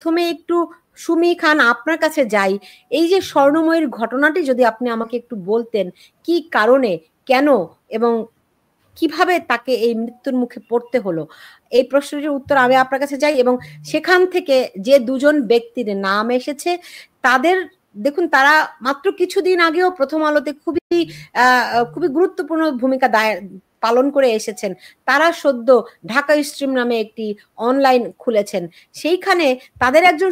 প্রথমে একটু সুমি খান আপনার কাছে যাই। এই যে স্বর্ণময়ীর ঘটনাটি যদি আপনি আমাকে একটু বলতেন, কি কারণে, কেন এবং কিভাবে তাকে এই মৃত্যুর মুখে পড়তে হলো, এই প্রশ্নটির উত্তর আমি আপনার কাছে যাই। এবং সেখান থেকে যে দুজন ব্যক্তির নাম এসেছে তাদের, দেখুন তারা মাত্র কিছুদিন আগেও প্রথম আলোতে খুবই গুরুত্বপূর্ণ ভূমিকা পালন করে এসেছেন। তারা সদ্য ঢাকা স্ট্রিম নামে একটি অনলাইন খুলেছেন। সেইখানে তাদের একজন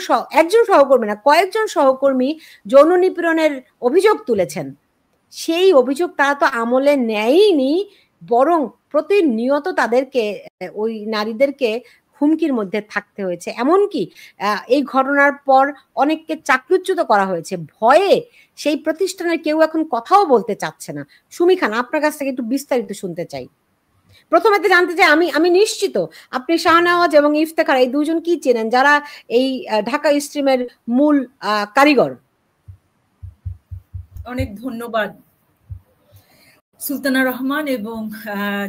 সহকর্মী না, কয়েকজন সহকর্মী যৌন নিপীড়নের অভিযোগ তুলেছেন। সেই অভিযোগ তারা তো আমলে নেয়নি, বরং প্রতিনিয়ত তাদেরকে, ওই নারীদেরকে হুমকির মধ্যে থাকতে হয়েছে। এমনকি এই ঘটনার পর অনেককে চাকরিচ্যুত করা হয়েছে। ভয়ে সেই প্রতিষ্ঠানের কেউ এখন কথাও বলতে চাচ্ছে না। সুমি খান, আপনার কাছ থেকে একটু বিস্তারিত শুনতে চাই। প্রথমে জানতে চাই, আমি নিশ্চিত আপনি শাহনেওয়াজ এবং ইফতেখার এই দুজন কি চেনেন, যারা এই ঢাকা স্ট্রিমের মূল কারিগর। অনেক ধন্যবাদ সুলতানা রহমান এবং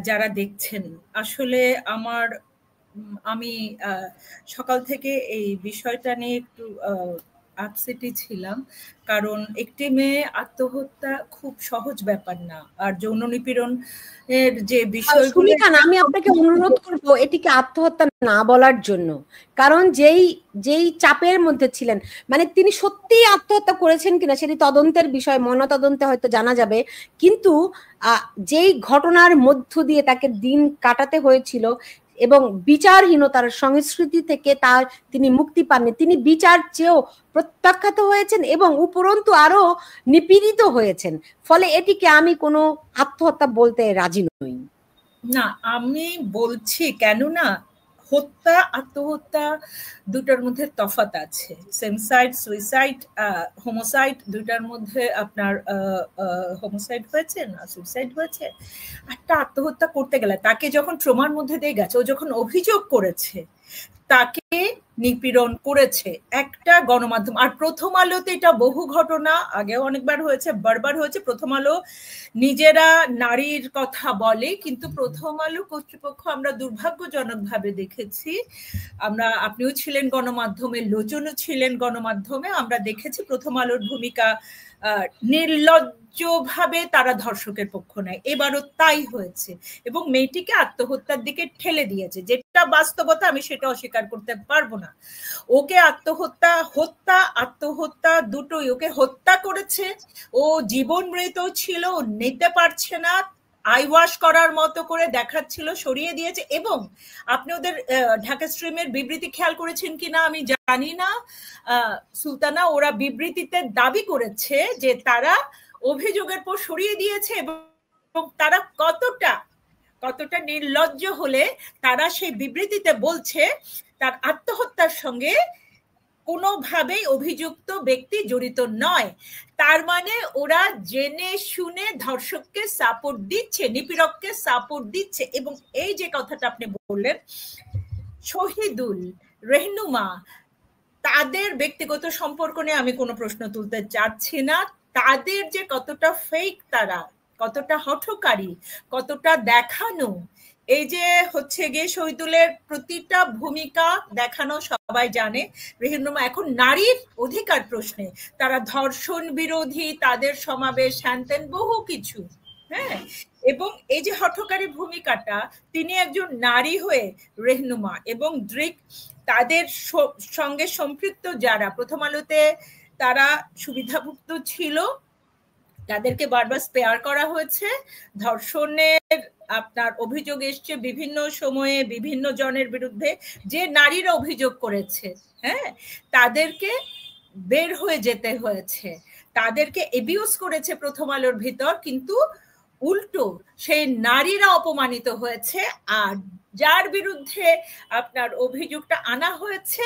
যারা দেখছেন। আসলে আমি সকাল থেকে এই বিষয়টা নিয়ে একটু আপসেটই ছিলাম, কারণ একটি মেয়ে আত্মহত্যা খুব সহজ ব্যাপার না। আর যৌন নিপীড়ন এর যে বিষয়গুলো, আমি আপনাকে অনুরোধ করব এটিকে আত্মহত্যা না বলার জন্য, কারণ যেই চাপের মধ্যে ছিলেন, মানে তিনি সত্যিই আত্মহত্যা করেছেন কিনা সেটি তদন্তের বিষয়, ময়নাতদন্তে হয়তো জানা যাবে। কিন্তু যেই ঘটনার মধ্য দিয়ে তাকে দিন কাটাতে হয়েছিল এবং বিচারহীনতার সংস্কৃতি থেকে তিনি মুক্তি পাননি, তিনি বিচার চেয়েও প্রত্যাখ্যাত হয়েছেন এবং উপরন্তু আরো নিপীড়িত হয়েছেন। ফলে এটিকে আমি কোনো আত্মহত্যা বলতে রাজি নই। না, আমি বলছি কেননা হত্যা আত্মহত্যা দুটার মধ্যে তফাৎ আছে। সেমসাইড, সুইসাইড, হোমোসাইড দুটার মধ্যে আপনার হোমোসাইড হয়েছে না সুইসাইড হয়েছে। একটা আত্মহত্যা করতে গেলে তাকে যখন ট্রমার মধ্যে দিয়ে গেছে, ও যখন অভিযোগ করেছে তাকে নিপীড়ন করেছে একটা গণমাধ্যম। আর প্রথম আলোতে এটা বহু ঘটনা আগেও অনেকবার হয়েছে, বারবার হয়েছে। প্রথম আলো নিজেরা নারীর কথা বলে, কিন্তু প্রথম আলো কর্তৃপক্ষ আমরা দুর্ভাগ্যজনকভাবে দেখেছি, আপনিও ছিলেন গণমাধ্যমে, লোচনও ছিলেন গণমাধ্যমে, আমরা দেখেছি প্রথম আলোর ভূমিকা নির্লজ্জভাবে তারা ধর্ষকের পক্ষ নেয়। এবারও তাই হয়েছে এবং মেয়েটিকে আত্মহত্যার দিকে ঠেলে দিয়েছে, যেটা বাস্তবতা, আমি সেটা অস্বীকার করতে পারবো না। ওকে আত্মহত্যা দুটোই, ওকে হত্যা করেছে, ও জীবন মৃত ছিল, নিতে পারছে না, আই ওয়াশ করার মতো করে দেখাচ্ছিল, সরিয়ে দিয়েছে। এবং আপনি ওদের ঢাকা স্ট্রিমের বিবৃতি খেয়াল করেছেন কিনা আমি জানি না সুলতানা, ওরা বিবৃতিতে দাবি করেছে যে তারা অভিযোগের পর সরিয়ে দিয়েছে এবং তারা কতটা নির্লজ্জ হলে তারা সেই বিবৃতিতে বলছে তার আত্মহত্যার সঙ্গে কোনোভাবেই অভিযুক্ত ব্যক্তি জড়িত নয়। তার মানে ওরা জেনে শুনে ধর্ষককে সাপোর্ট দিচ্ছে, নিপীড়ককে সাপোর্ট দিচ্ছে। এবং এই যে কথাটা আপনি বললেন, শহীদুল, রেহনুমা, তাদের ব্যক্তিগত সম্পর্ক নিয়ে আমি কোনো প্রশ্ন তুলতে চাচ্ছি না। তাদের যে কতটা ফেক, তারা কতটা হঠকারী, কতটা দেখানো, এই যে হচ্ছে গিয়ে শহীদুলের প্রতিটা ভূমিকা দেখানো সবাই জানে। রেহনুমা এখন নারীর অধিকার প্রশ্নে তারা ধর্ষণ বিরোধী, তাদের সমাবেশ, হ্যানত্যান বহু কিছু, হ্যাঁ। এবং এই যে হঠকারী ভূমিকাটা, তিনি একজন নারী হয়ে রেহনুমা এবং দৃক তাদের সঙ্গে সম্পৃক্ত যারা প্রথম আলোতে তারা সুবিধাভুক্ত ছিল, তাদেরকে বারবার স্পেয়ার করা হয়েছে। ধর্ষণের আপনার অভিযোগ এসছে বিভিন্ন সময়ে বিভিন্ন জনের বিরুদ্ধে, যে নারীরা অভিযোগ করেছে, হ্যাঁ, তাদেরকে বের হয়ে যেতে হয়েছে, তাদেরকে এবিউজ করেছে প্রথম আলোর ভিতর, কিন্তু উল্টো সেই নারীরা অপমানিত হয়েছে। আর যার বিরুদ্ধে আপনার অভিযোগটা আনা হয়েছে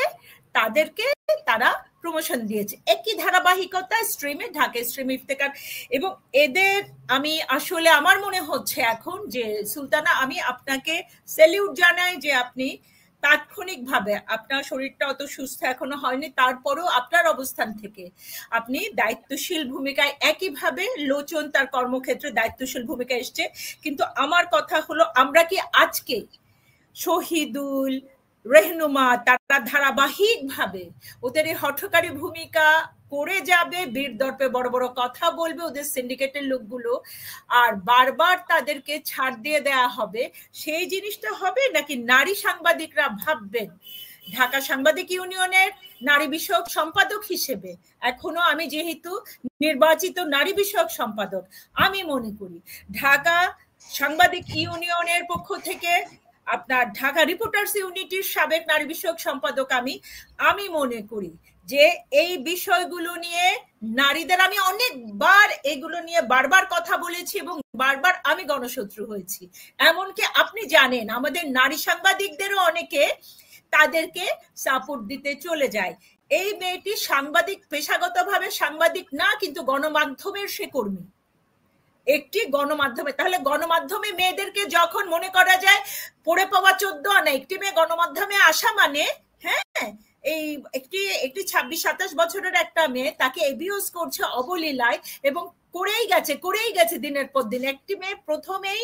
তাদেরকে তারা প্রমোশন দিয়েছে। একই ধারাবাহিকতা স্ট্রিমে, ঢাকা স্ট্রিম, ইফতেখার এবং এদের আমি আসলে আমার মনে হচ্ছে এখন যে সুলতানা, আমি আপনাকে স্যালিউট জানাই যে আপনি তাৎক্ষণিকভাবে, আপনার শরীরটা অত সুস্থ এখনো হয়নি, তারপরেও আপনার অবস্থান থেকে আপনি দায়িত্বশীল ভূমিকায়, একইভাবে লোচন তার কর্মক্ষেত্রে দায়িত্বশীল ভূমিকা এসছে। কিন্তু আমার কথা হলো, আমরা কি আজকে শহীদুল, রেহনুমা, তারা ধারাবাহিকভাবে ওদের এই হঠকারী ভূমিকা করে যাবে, বীর দর্পে বড় বড় কথা বলবে ওদের সিন্ডিকেটের লোকগুলো, আর বারবার তাদেরকে ছাড় দিয়ে দেয়া হবে। সেই জিনিসটা হবে নাকি নারী সাংবাদিকরা ভাববেন? ঢাকা সাংবাদিক ইউনিয়নের নারী বিষয়ক সম্পাদক হিসেবে এখনো আমি যেহেতু নির্বাচিত নারী বিষয়ক সম্পাদক, আমি মনে করি ঢাকা সাংবাদিক ইউনিয়নের পক্ষ থেকে, আপনার ঢাকা রিপোর্টার্স ইউনিটির সাবেক নারী বিষয়ক সম্পাদক আমি মনে করি যে এই বিষয়গুলো নিয়ে নারীদের, আমি অনেকবার এগুলো নিয়ে বারবার কথা বলেছি এবং বারবার আমি গণশত্রু হয়েছি। এমনকি আপনি জানেন আমাদের নারী সাংবাদিকদেরও অনেকে তাদেরকে সাপোর্ট দিতে চলে যায়। এই মেয়েটি সাংবাদিক, পেশাগতভাবে সাংবাদিক না, কিন্তু গণমাধ্যমের সে কর্মী, একটি গণমাধ্যমে। তাহলে গণমাধ্যমে মেয়েদেরকে যখন মনে করা যায় পড়ে পাওয়া 14 আনা, একটি মেয়ে গণমাধ্যমে আসা মানে, হ্যাঁ, এই একটি 26-27 বছরের একটা মেয়ে, তাকে এবিউজ করছে অবলীলায়, এবং করেই গেছে দিনের পর দিন। একটি মেয়ে প্রথমেই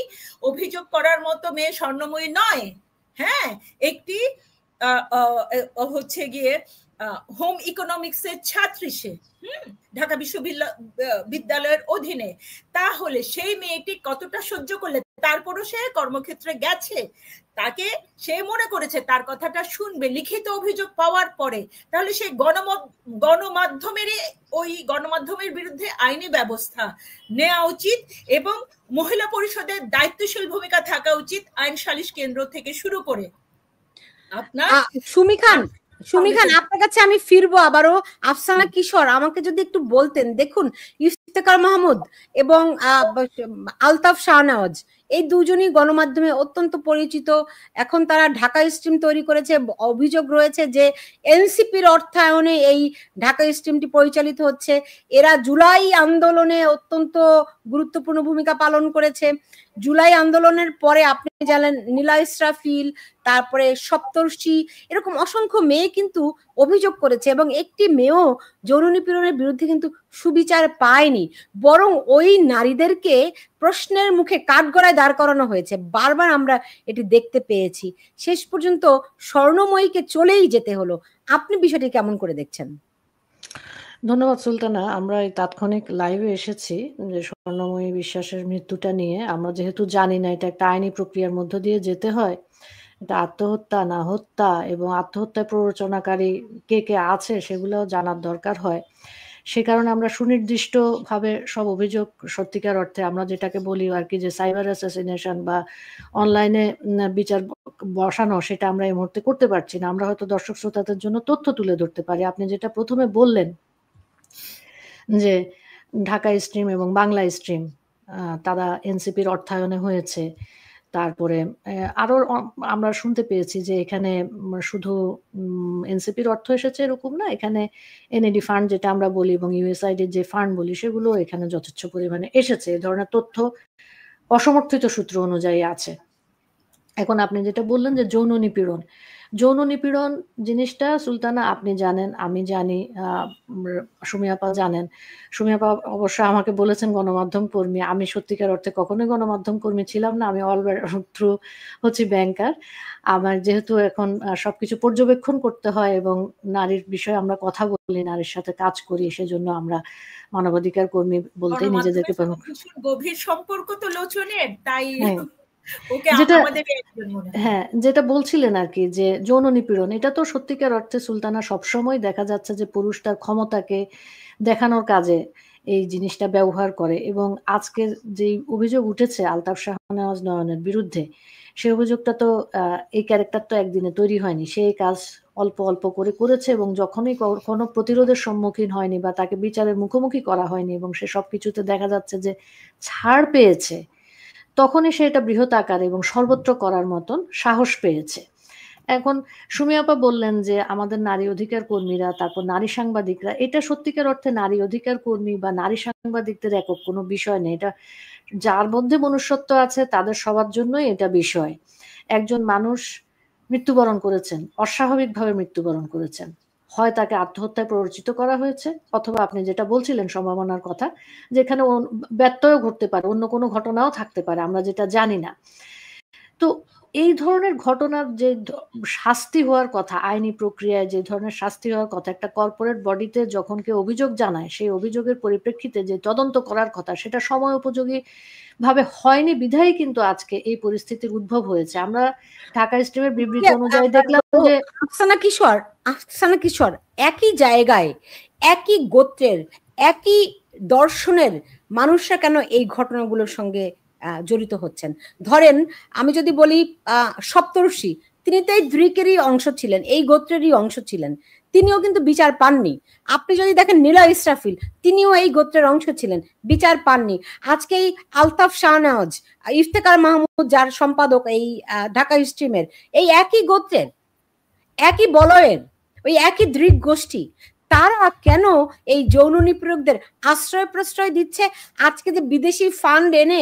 অভিযোগ করার মতো মেয়ে স্বর্ণময়ী নয়, হ্যাঁ, একটি হচ্ছে গিয়ে হোম ইকোনমিক্সের ছাত্রী সে, ঢাকা বিশ্ববিদ্যালয়ের অধীনে। তাহলে সেই মেয়েটি কতটা সহ্য করলে, তারপরও সে কর্মক্ষেত্রে গেছে, তাকে সে মনে করেছে তার কথাটা শুনবে লিখিত অভিযোগ পাওয়ার পরে। তাহলে সেই গণমাধ্যমের বিরুদ্ধে আইনি ব্যবস্থা নেওয়া উচিত, এবং মহিলা পরিষদের দায়িত্বশীল ভূমিকা থাকা উচিত, আইন সালিশ কেন্দ্র থেকে শুরু করে। আপনার সুমি খান, আপনার কাছে আমি ফিরবো আবারও। আফসানা কিশোর, আমাকে যদি একটু বলতেন, দেখুন ইফতেখার মাহমুদ এবং আলতাফ শাহনওয়াজ, এই দুজনই গণমাধ্যমে অত্যন্ত পরিচিত। এখন তারা ঢাকা স্ট্রিম তৈরি করেছে, অভিযোগ রয়েছে যে এনসিপির অর্থায়নে এই ঢাকা স্ট্রিমটি পরিচালিত হচ্ছে। এরা জুলাই আন্দোলনে অত্যন্ত গুরুত্বপূর্ণ ভূমিকা পালন করেছে। জুলাই আন্দোলনের পরে আপনি জানেন নীলা ইসরাফিল, তারপরে সপ্তর্ষি, এরকম অসংখ্য মেয়ে কিন্তু অভিযোগ করেছে, এবং একটি মেয়েও যৌন নিপীড়নের বিরুদ্ধে কিন্তু সুবিচার পায়নি, বরং ওই নারীদেরকে প্রশ্নের মুখে কাঠগড়ায় দাঁড় করানো হয়েছে। বারবার আমরা এটি দেখতে পেয়েছি, শেষ পর্যন্ত স্বর্ণময়ীকে চলেই যেতে হলো। আপনি বিষয়টি কেমন করে দেখছেন? ধন্যবাদ সুলতানা। আমরা এই তাৎক্ষণিক লাইভে এসেছি যে স্বর্ণময়ী বিশ্বাসের মৃত্যুটা নিয়ে। আমরা যেহেতু জানি না এটা একটা আইনি প্রক্রিয়ার মধ্য দিয়ে যেতে হয়, এটা আত্মহত্যা না হত্যা, এবং আত্মহত্যায় প্ররোচনাকারী কে কে আছে সেগুলোও জানার দরকার হয়। সে কারণে আমরা সুনির্দিষ্টভাবে সব অভিযোগ, সত্যিকার অর্থে আমরা যেটাকে বলি আর কি যে সাইবার অ্যাসাসিনেশন বা অনলাইনে বিচার বসানো, সেটা আমরা এই মুহূর্তে করতে পারছি না। আমরা হয়তো দর্শক শ্রোতাদের জন্য তথ্য তুলে ধরতে পারি। আপনি যেটা প্রথমে বললেন যে ঢাকা স্ট্রিম এবং বাংলা স্ট্রিম তারা এনসিপির অর্থায়নে হয়েছে। তারপরে আরো আমরা শুনতে পেয়েছি যে এখানে শুধু এনসিপির অর্থ এসেছে এরকম না, এখানে এনএডি ফান্ড যেটা আমরা বলি এবং ইউএসআইডির যে ফান্ড বলি সেগুলো এখানে যথেচ্ছ পরিমাণে এসেছে। এ ধরনের তথ্য অসমর্থিত সূত্র অনুযায়ী আছে। এখন আপনি যেটা বললেন যে যৌন নিপীড়ন জিনিসটা সুলতানা আপনি জানেন, আমি জানি, সুমি আপা জানেন। সুমি আপা অবশ্য আমাকে বলেছেন গণমাধ্যম কর্মী, আমি সত্যিকার অর্থে কখনোই গণমাধ্যম কর্মী ছিলাম না। আমি অল থ্রু হচ্ছে ব্যাংকার। আমার যেহেতু এখন সবকিছু পর্যবেক্ষণ করতে হয় এবং নারীর বিষয়ে আমরা কথা বলি, নারীর সাথে কাজ করি, সেজন্য আমরা মানবাধিকার কর্মী বলতে নিজেদেরকে গভীর সম্পর্ক তো লোচনের, তাই যেটা বলছিলেন আর কি যে যৌন নিপীড়ন, এটা তো সত্যিকার অর্থে সুলতানা সবসময় দেখা যাচ্ছে যে পুরুষ তার ক্ষমতাকে দেখানোর কাজে এই জিনিসটা ব্যবহার করে। এবং আজকে যে অভিযোগ উঠেছে আলতাফ শাহনওয়াজ নয়নের বিরুদ্ধে, সেই অভিযোগটা তো এই ক্যারেক্টার তো একদিনে তৈরি হয়নি, সেই কাজ অল্প অল্প করে করেছে, এবং যখনই কোনো প্রতিরোধের সম্মুখীন হয়নি বা তাকে বিচারের মুখোমুখি করা হয়নি এবং সে সবকিছুতে দেখা যাচ্ছে যে ছাড় পেয়েছে, তখনই সে এটা বৃহৎ আকার এবং সর্বত্র করার মতন সাহস পেয়েছে। এখন সুমি আপা বললেন যে আমাদের নারী অধিকার কর্মীরা, তারপর নারী সাংবাদিকরা, এটা সত্যিকার অর্থে নারী অধিকার কর্মী বা নারী সাংবাদিকদের একক কোনো বিষয় নেই। এটা যার মধ্যে মনুষ্যত্ব আছে তাদের সবার জন্যই এটা বিষয়। একজন মানুষ মৃত্যুবরণ করেছেন, অস্বাভাবিকভাবে মৃত্যুবরণ করেছেন, হয় তাকে আত্মহত্যায় প্ররোচিত করা হয়েছে, অথবা আপনি যেটা বলছিলেন সম্ভাবনার কথা, যেখানে ব্যত্যয় ঘটতে পারে, অন্য কোনো ঘটনাও থাকতে পারে, আমরা যেটা জানি না। তো এই ধরনের ঘটনার যে শাস্তি হওয়ার কথা, আইনি প্রক্রিয়ায় যে ধরনের শাস্তি হওয়ার কথা, একটা কর্পোরেট বডিতে যখন কেউ অভিযোগ জানায়, সেই অভিযোগের পরিপ্রেক্ষিতে যে তদন্ত করার কথা সেটা সময় উপযোগী ভাবে হয়নি বিধায়ী কিন্তু আজকে এই পরিস্থিতির উদ্ভব হয়েছে। আমরা ঢাকা স্টিমের বিবৃতি অনুযায়ী দেখলাম যে আফসানা কিশোর একই জায়গায়, একই গোত্রের, একই দর্শনের মানুষরা কেন এই ঘটনাগুলোর সঙ্গে জড়িত হচ্ছেন? ধরেন আমি যদি বলি সপ্তর্ষি, তিনি তো এই দ্রিকেরই অংশ ছিলেন, এই গোত্রেরই অংশ ছিলেন, তিনিও কিন্তু বিচার পাননি। আপনি যদি দেখেন নীলা ইসরাফিল, তিনিও এই গোত্রের অংশ ছিলেন, বিচার পাননি। আজকে এই আলতাফ শাহনওয়াজ, ইফতেখার মাহমুদ যার সম্পাদক এই ঢাকা স্ট্রিমের, এই একই গোত্রের, একই বলয়ের, ওই একই দৃক গোষ্ঠী, তারা কেন এই যৌন নিপীড়কদের আশ্রয় প্রশ্রয় দিচ্ছে? আজকে যে বিদেশি ফান্ড এনে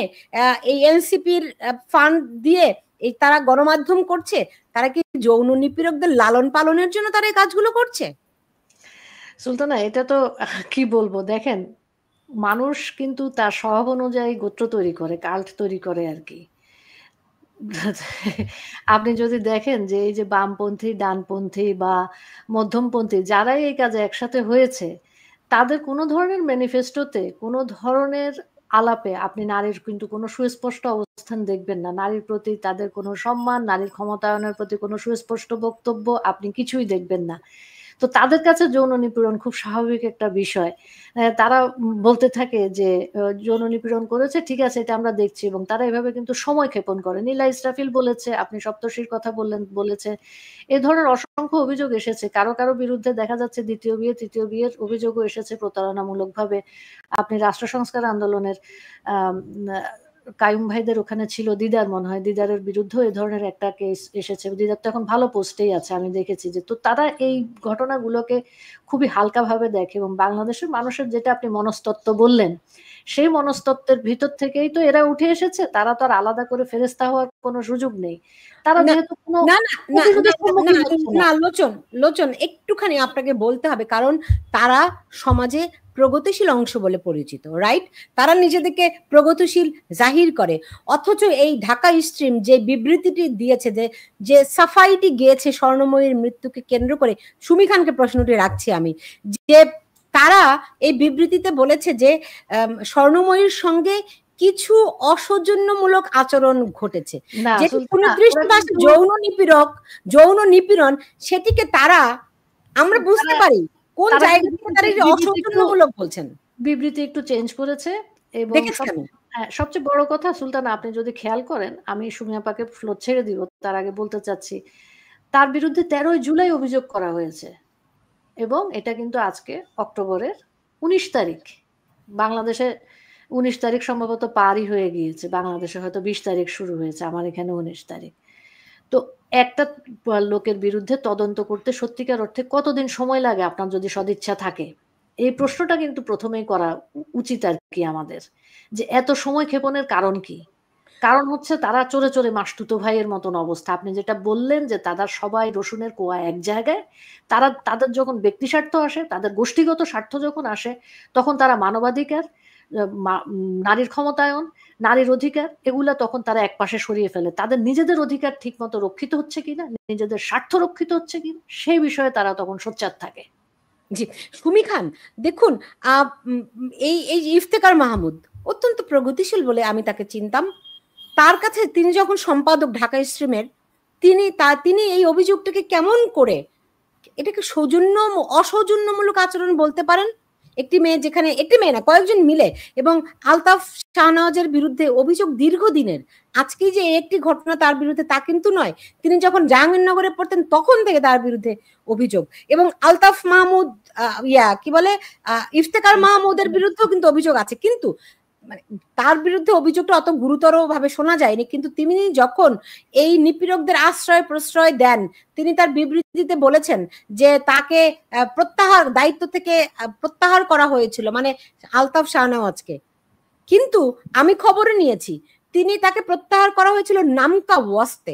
এই এনসিপির ফান্ড দিয়ে এই তারা গণমাধ্যম করছে, তারা কি যৌন নিপীড়কদের লালন পালনের জন্য তারা এই কাজগুলো করছে? সুলতানা, এটা তো কি বলবো, দেখেন মানুষ কিন্তু তার স্বভাব অনুযায়ী গোত্র তৈরি করে, কাল্ট তৈরি করে আর কি। আপনি যদি দেখেন যে এই যে বামপন্থী, ডানপন্থী বা মধ্যমপন্থী যারাই এই কাজে একসাথে হয়েছে, তাদের কোনো ধরনের ম্যানিফেস্টোতে, কোনো ধরনের আলাপে আপনি নারীর কিন্তু কোনো সুস্পষ্ট অবস্থান দেখবেন না। নারীর প্রতি তাদের কোনো সম্মান, নারীর ক্ষমতায়নের প্রতি কোনো সুস্পষ্ট বক্তব্য আপনি কিছুই দেখবেন না। তো তাদের কাছে যৌন নিপীড়ন খুব স্বাভাবিক একটা বিষয়। তারা বলতে থাকে যে যৌন নিপীড়ন করেছে, ঠিক আছে, এটা আমরা দেখছি, এবং তারা এভাবে কিন্তু সময় ক্ষেপণ করে। নীলা ইসরাফিল বলেছে, আপনি সপ্তর্ষির কথা বলেছে, এই ধরনের অসংখ্য অভিযোগ এসেছে। কারো কারো বিরুদ্ধে দেখা যাচ্ছে দ্বিতীয় বিয়ে, তৃতীয় বিয়ের অভিযোগও এসেছে প্রতারণামূলক ভাবে। আপনি রাষ্ট্র সংস্কার আন্দোলনের কায়ুম ভাইদের ওখানে ছিল দিদার, মনে হয় দিদারের বিরুদ্ধেও এই ধরনের একটা কেস এসেছে। দিদার তো এখন ভালো পোস্টেই আছে, আমি দেখেছি যে। তো তারা এই ঘটনাগুলোকে খুবই হালকাভাবে দেখে, এবং বাংলাদেশের মানুষের যেটা আপনি মনস্তত্ত্ব বললেন, সেই মনস্তত্ত্বের ভিতর থেকেই তো এরা উঠে এসেছে। তারা তো আর আলাদা করে ফেরেস্তা হওয়ার কোনো সুযোগ নেই। তারা যেহেতু কোনো লোচন একটুখানি আপনাকে বলতে হবে, কারণ তারা সমাজে প্রগতিশীল অংশ বলে পরিচিত, রাইট? তারা নিজেদেরকে প্রগতিশীল জাহির করে, অথচ এই ঢাকা স্ট্রিম যে বিবৃতিটি দিয়েছে, যে সাফাইটি গিয়েছে স্বর্ণময়ীর মৃত্যুকে কেন্দ্র করে, সুমি খানকে প্রশ্নটি রাখছি আমি, যে তারা এই বিবৃতিতে বলেছে যে স্বর্ণময়ীর সঙ্গে কিছু অসৌজন্যমূলক আচরণ ঘটেছে, যে যৌন নিপীড়ন, সেটিকে তারা, আমরা বুঝতে পারি কোন জায়গা থেকে তারা অসৌজন্যমূলক বলছেন। বিবৃতি একটু চেঞ্জ করেছে। এবং সবচেয়ে বড় কথা সুলতানা, আপনি যদি খেয়াল করেন, আমি সুমি আপাকে ফ্লোর ছেড়ে দিব, তার আগে বলতে চাচ্ছি, তার বিরুদ্ধে 13 জুলাই অভিযোগ করা হয়েছে, এবং এটা কিন্তু আজকে অক্টোবরের 19 তারিখ। বাংলাদেশে 19 তারিখ সম্ভবত পারই হয়ে গিয়েছে, বাংলাদেশে হয়তো 20 তারিখ শুরু হয়েছে, আমার এখানে 19 তারিখ। তো একটা লোকের বিরুদ্ধে তদন্ত করতে সত্যিকার অর্থে কতদিন সময় লাগে আপনার যদি সদিচ্ছা থাকে? এই প্রশ্নটা কিন্তু প্রথমেই করা উচিত আর কি আমাদের, যে এত সময় ক্ষেপণের কারণ কি? কারণ হচ্ছে তারা চোরে চোরে মাসতুতো ভাইয়ের মতন অবস্থা। আপনি যেটা বললেন যে তাদের সবাই রসুনের কোয়া এক জায়গায়, তাদের যখন ব্যক্তি স্বার্থ আসে, তাদের গোষ্ঠীগত স্বার্থ যখন আসে, তখন তারা মানবাধিকার, নারীর ক্ষমতায়ন, নারীর অধিকার, এগুলা তখন তারা এক পাশে সরিয়ে ফেলে। তাদের নিজেদের অধিকার ঠিক মতো রক্ষিত হচ্ছে কিনা, নিজেদের স্বার্থ রক্ষিত হচ্ছে কিনা, সেই বিষয়ে তারা তখন সোচ্চার থাকে। জি, সুমি খান, দেখুন এই ইফতেখার মাহমুদ অত্যন্ত প্রগতিশীল বলে আমি তাকে চিনতাম। তার কাছে তিনি যখন সম্পাদক ঢাকা স্ট্রিমের, তিনি এই অভিযোগটাকে কেমন করে, এটাকে অসৌজন্যমূলক আচরণ বলতে পারেন? একটি মেয়ে, যেখানে একটি মেয়ে না, কয়েকজন মিলে, এবং আলতাফ শাহনওয়াজের বিরুদ্ধে অভিযোগ দীর্ঘদিনের, আজকে যে একটি ঘটনা তার বিরুদ্ধে তা কিন্তু নয়। তিনি যখন জাহাঙ্গীরনগরে পড়তেন তখন থেকে তার বিরুদ্ধে অভিযোগ, এবং আলতাফ মাহমুদ কি বলে ইফতেখার মাহমুদের বিরুদ্ধেও কিন্তু অভিযোগ আছে, কিন্তু মানে তার বিরুদ্ধে অভিযোগটা অত গুরুতর ভাবে শোনা যায়নি। কিন্তু তিনি যখন এই নিপীড়কদের আশ্রয় প্রশ্রয় দেন, তিনি তার বিবৃতিতে বলেছেন যে তাকে দায়িত্ব থেকে প্রত্যাহার করা হয়েছিল, মানে আলতাফ শাহনওয়াজকে। কিন্তু আমি খবরে নিয়েছি তাকে প্রত্যাহার করা হয়েছিল নামকা ওয়াস্তে।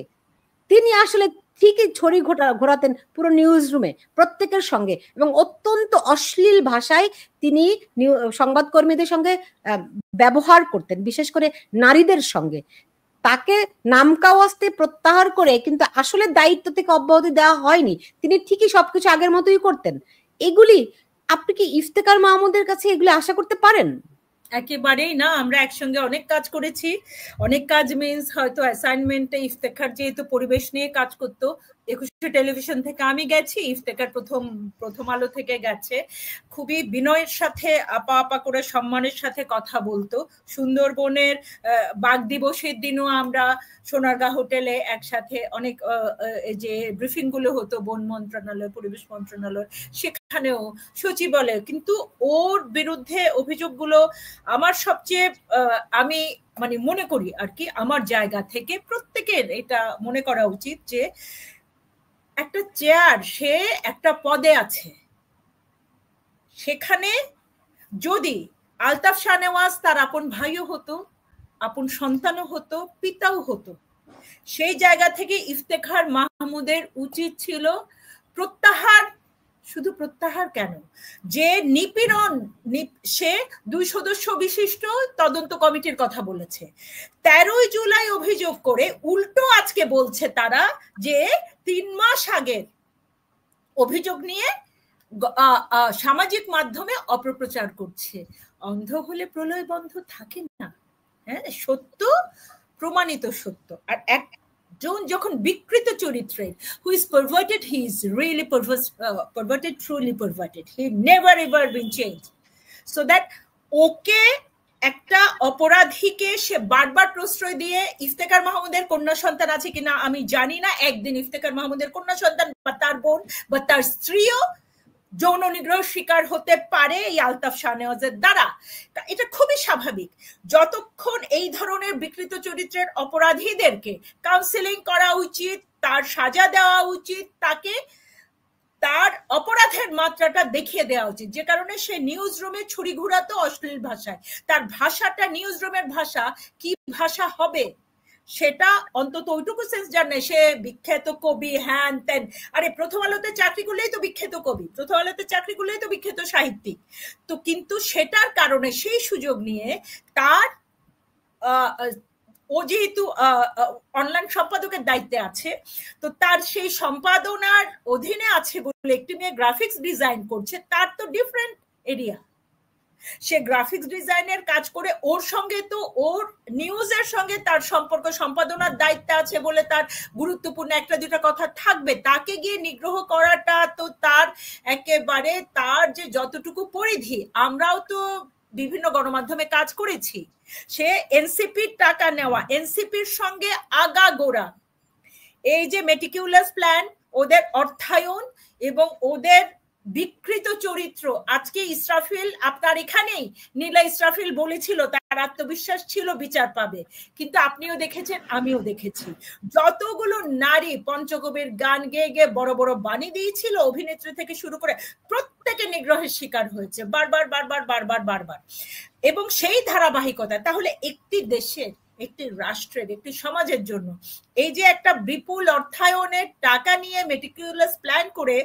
তিনি আসলে ঠিকই ছড়ি ঘোরাতেন পুরো নিউজ রুমে প্রত্যেকের সঙ্গে, এবং অত্যন্ত অশ্লীল ভাষায় তিনি সংবাদকর্মীদের সঙ্গে ব্যবহার করতেন, বিশেষ করে নারীদের সঙ্গে। তাকে নামকাওয়াস্তে প্রত্যাহার করে কিন্তু আসলে দায়িত্ব থেকে অব্যাহতি দেওয়া হয়নি, তিনি ঠিকই সবকিছু আগের মতোই করতেন। এগুলি আপনি কি ইফতেখার মাহমুদের কাছে এগুলি আশা করতে পারেন? একেবারেই না। আমরা একসঙ্গে অনেক কাজ করেছি। অনেক কাজ মিন্স হয়তো অ্যাসাইনমেন্টে ইফতেখার যেহেতু পরিবেশ নিয়ে কাজ করতো, 21শে টেলিভিশন থেকে আমি গেছি, ইফতেখার প্রথম আলো থেকে গেছে। খুবই বিনয়ের সাথে আপা আপা করে সম্মানের সাথে কথা বলতো। সুন্দরবনের বাঘ দিবসের দিনও আমরা সোনারগাঁ হোটেলে একসাথে অনেক যে ব্রিফিং গুলো হতো বন মন্ত্রণালয়, পরিবেশ মন্ত্রণালয়, সেখানেও সচিবালয়। কিন্তু ওর বিরুদ্ধে অভিযোগগুলো আমার সবচেয়ে আমি মানে মনে করি আর কি, আমার জায়গা থেকে প্রত্যেকের এটা মনে করা উচিত যে একটা চেয়ার, সে একটা পদে আছে, সেখানে যদি আলতাফ শাহনেওয়াজ তার আপন ভাইও হতো, আপন সন্তানও হতো, পিতাও হতো, সেই জায়গা থেকে ইফতেখার মাহমুদের উচিত ছিল প্রত্যাহার। শুধু প্রত্যাহার কেন, যে নিপীড়ন, সে 2 সদস্য বিশিষ্ট তদন্ত কমিটির কথা বলেছে, 13ই জুলাই অভিযোগ করে উল্টো আজকে বলছে তারা যে 3 মাস আগের অভিযোগ নিয়ে সামাজিক মাধ্যমে অপপ্রচার করছে। অন্ধ হলে প্রলয় বন্ধ থাকে না। হ্যাঁ, সত্য প্রমাণিত সত্য। আর যখন বিকৃত চরিত্রের, who is perverted, he is really perverted, truly perverted, he never ever been changed, so that ওকে একটা অপরাধীকে সে বারবার প্রশ্রয় দিয়ে, ইফতেখার মাহমুদের কন্যা সন্তান আছে কিনা আমি জানি না, একদিন ইফতেখার মাহমুদের কন্যা সন্তান বা তার বোন বা তার স্ত্রীও যৌন নিগ্রহ শিকার হতে পারে এই আলতাফ শাহনেওয়াজের দ্বারা। এটা খুবই স্বাভাবিক। যতক্ষণ এই ধরনের বিকৃত চরিত্রের অপরাধীদেরকে কাউন্সেলিং করা উচিত, তার সাজা দেওয়া উচিত, তাকে তার অপরাধের মাত্রাটা দেখিয়ে দেওয়া উচিত। যে কারণে সে নিউজ রুমে ছুরি ঘুরাতো অশ্লীল ভাষায়, তার ভাষাটা নিউজ রুমের ভাষা কি ভাষা হবে সেটা অন্তত ওইটুকু সেন্স জানে। সে বিখ্যাত কবি, হ্যান ত্যান, আরে প্রথম আলোতে চাকরি করলেই তো বিখ্যাত কবি, প্রথম আলোতে চাকরি করলেই তো বিখ্যাত সাহিত্যিক। তো কিন্তু সেটার কারণে সেই সুযোগ নিয়ে তার ও যেহেতু অনলাইন সম্পাদকের দায়িত্বে আছে, তো তার সেই সম্পাদনার অধীনে আছে বলে একটি মেয়ে গ্রাফিক্স ডিজাইন করছে, তার তো ডিফারেন্ট এরিয়া, সে গ্রাফিক্স ডিজাইনের কাজ করে, ওর সঙ্গে তো ওর নিউজের সঙ্গে তার সম্পর্ক, সম্পাদনার দায়িত্ব আছে বলে তার গুরুত্বপূর্ণ একটা দুটা কথা থাকবে। তাকে গিয়ে নিগ্রহ করাটা তো তার একেবারে, তার যে যতটুকু পরিধি, আমরাও তো বিভিন্ন গণমাধ্যমে কাজ করেছি, সে এনসিপির টাকা নেওয়া, এনসিপির সঙ্গে আগাগোড়া এই যে মেটিকিউলাস প্ল্যান, ওদের অর্থায়ন এবং ওদের বিকৃত চরিত্র। আজকে ইসরাফিল আপনার এখানেই, নীলা ইসরাফিল বলেছিল তার আত্মবিশ্বাস ছিল বিচার পাবে, কিন্তু আপনিও দেখেছেন আমিও দেখেছি যতগুলো নারী পঞ্চকবির গান গেয়ে গিয়ে বড় বড় বাণী দিয়েছিল, অভিনেত্রী থেকে শুরু করে প্রত্যেকে নিগ্রহের শিকার হয়েছে বারবার বারবার বারবার বারবার। এবং সেই ধারাবাহিকতা, তাহলে একটি দেশের, একটি রাষ্ট্রের, একটি সমাজের জন্য এই যে একটা বিপুল অর্থায়নের টাকা নিয়ে মেটিকুলাস প্ল্যান করে,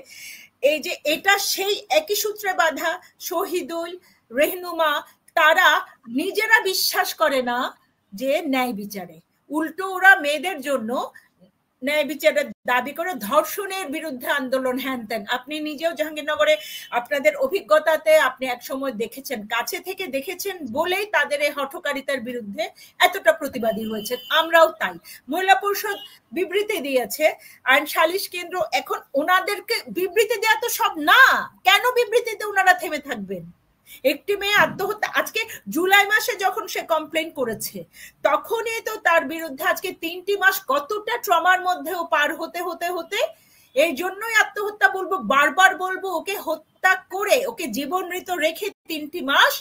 এই যে এটা সেই একই সূত্রে বাঁধা শহীদুল, রেহনুমা, তারা নিজেরা বিশ্বাস করে না যে ন্যায় বিচারে, উল্টো ওরা মেয়েদের জন্য ন্যায় বিচারের দাবি করে ধর্ষণের বিরুদ্ধে আন্দোলন, হ্যান ত্যান। আপনি নিজেও জাহাঙ্গীরনগরে আপনাদের অভিজ্ঞতাতে আপনি এক সময় দেখেছেন, কাছে থেকে দেখেছেন বলেই তাদের এই হঠকারিতার বিরুদ্ধে এতটা প্রতিবাদী হয়েছেন। আমরাও তাই। মহিলা পরিষদ বিবৃতি দিয়েছে, আইন সালিশ কেন্দ্র, এখন ওনাদেরকে বিবৃতি দেওয়া তো সব না, কেন বিবৃতিতে ওনারা থেমে থাকবেন? একটি মেয়ে আত্মহত্যা, আজকে জুলাই মাসে যখন সে কমপ্লেন করেছে তখনই তো তার বিরুদ্ধে আজকে 3টি মাস কতটা ট্রমার মধ্যেও পার হতে হতে হতে, এই জন্যই আত্মহত্যা বলবো, বারবার বলবো, ওকে হত্যা করে, ওকে জীবন মৃত রেখে 3টি মাস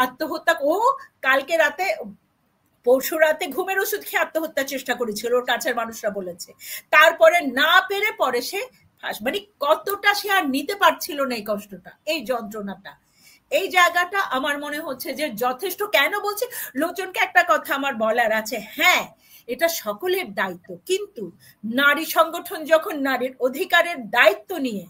আত্মহত্যা। ও কালকে রাতে, পরশু রাতে ঘুমের ওষুধ খেয়ে আত্মহত্যার চেষ্টা করেছিল, ওর কাছের মানুষরা বলেছে। তারপরে না পেরে পরে সে, মানে কতটা সে আর নিতে পারছিল না এই কষ্টটা, এই যন্ত্রণাটা। এই জায়গাটা আমার মনে হচ্ছে যে যথেষ্ট। কেন বলছি, লোচনকে একটা কথা আমার বলার আছে, হ্যাঁ এটা সকলের দায়িত্ব, কিন্তু নারী সংগঠন যখন নারীর অধিকারের দায়িত্ব নিয়ে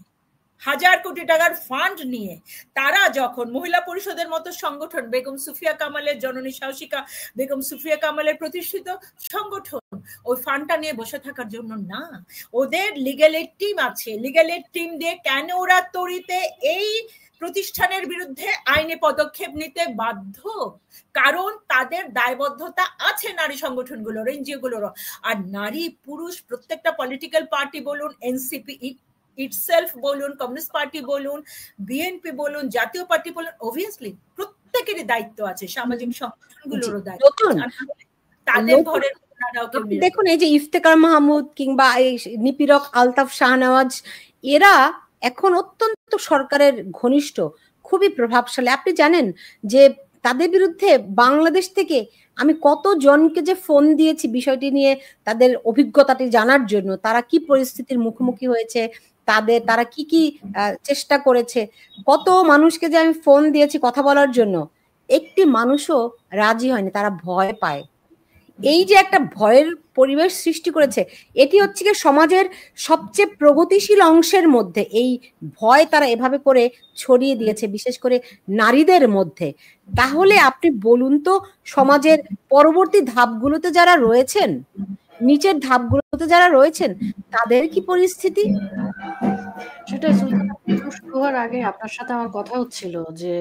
হাজার কোটি টাকার ফান্ড নিয়ে তারা যখন মহিলা পরিষদের মতো সংগঠন, বেগম সুফিয়া কামালের, জননী সাহসিকা বেগম সুফিয়া কামালের প্রতিষ্ঠিত সংগঠন, ওই ফান্ডটা নিয়ে বসে থাকার জন্য না। ওদের লিগ্যাল এইড টিম আছে, লিগ্যাল এইড টিম দিয়ে কেন ওরা তড়িতে এই প্রতিষ্ঠানের বিরুদ্ধে আইনি পদক্ষেপ নিতে বাধ্য? কারণ তাদের দায়বদ্ধতা আছে নারী সংগঠনগুলোর, এনজিওগুলোর। আর নারী পুরুষ প্রত্যেকটা পলিটিক্যাল পার্টি বলুন, এনসিপি ইটসেলফ বলুন, কমিউনিস্ট পার্টি বলুন, বিএনপি বলুন, জাতীয় পার্টি বলুন, অবভিয়াসলি প্রত্যেকেরই দায়িত্ব আছে, সামাজিক সংগঠনগুলোরও দায়িত্ব। তাদের ঘরের দেখুন, এই যে ইফতেখার মাহমুদ কিংবা এই নিপীড়ক আলতাফ শাহনওয়াজ, এরা এখন অত্যন্ত সরকারের ঘনিষ্ঠ, খুবই প্রভাবশালী। আপনি জানেন যে তাদের বিরুদ্ধে বাংলাদেশ থেকে আমি কত জনকে যে ফোন দিয়েছি বিষয়টি নিয়ে, তাদের অভিজ্ঞতাটি জানার জন্য, তারা কি পরিস্থিতির মুখোমুখি হয়েছে, তারা কি কি চেষ্টা করেছে। কত মানুষকে যে আমি ফোন দিয়েছি কথা বলার জন্য, একটি মানুষও রাজি হয়নি, তারা ভয় পায়। এই যে একটা ভয়ের পরিবেশ সৃষ্টি করেছে, এটি হচ্ছে কি সমাজের সবচেয়ে প্রগতিশীল অংশের মধ্যে এই ভয় তারা এভাবে করে ছড়িয়ে দিয়েছে, বিশেষ করে নারীদের মধ্যে। তাহলে আপনি বলুন তো, সমাজের পরবর্তী ধাপগুলোতে যারা রয়েছেন, নিচের ধাপগুলোতে যারা রয়েছেন, তাদের কি পরিস্থিতি? সেটাই শুরু হওয়ার আগে আপনার সাথে আমার কথা হচ্ছিল যে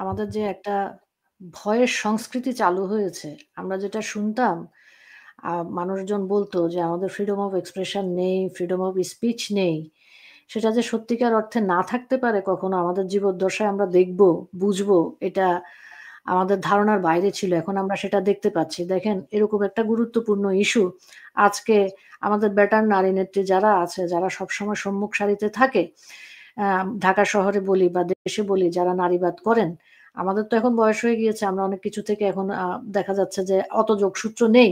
আমাদের যে একটা ভয়ের সংস্কৃতি চালু হয়েছে, আমরা যেটা শুনতাম, মানুষজন বলতো যে আমাদের ফ্রিডম অফ এক্সপ্রেশন নেই, ফ্রিডম অফ স্পিচ নেই। সেটা যে সত্যিকার অর্থে না থাকতে পারে কখনো আমাদের জীবদ্দশায় আমরা দেখব, বুঝবো, এটা আমাদের ধারণার বাইরে ছিল। এখন আমরা সেটা দেখতে পাচ্ছি। দেখেন, এরকম একটা গুরুত্বপূর্ণ ইস্যু আজকে আমাদের বেটার নারী নেত্রী যারা আছে, যারা সবসময় সম্মুখ সারিতে থাকে, ঢাকা শহরে বলি বা দেশে বলি, যারা নারীবাদ করেন, আমাদের তো এখন বয়স হয়ে গিয়েছে, আমরা অনেক কিছু থেকে এখন দেখা যাচ্ছে যে অত যোগসূত্র নেই,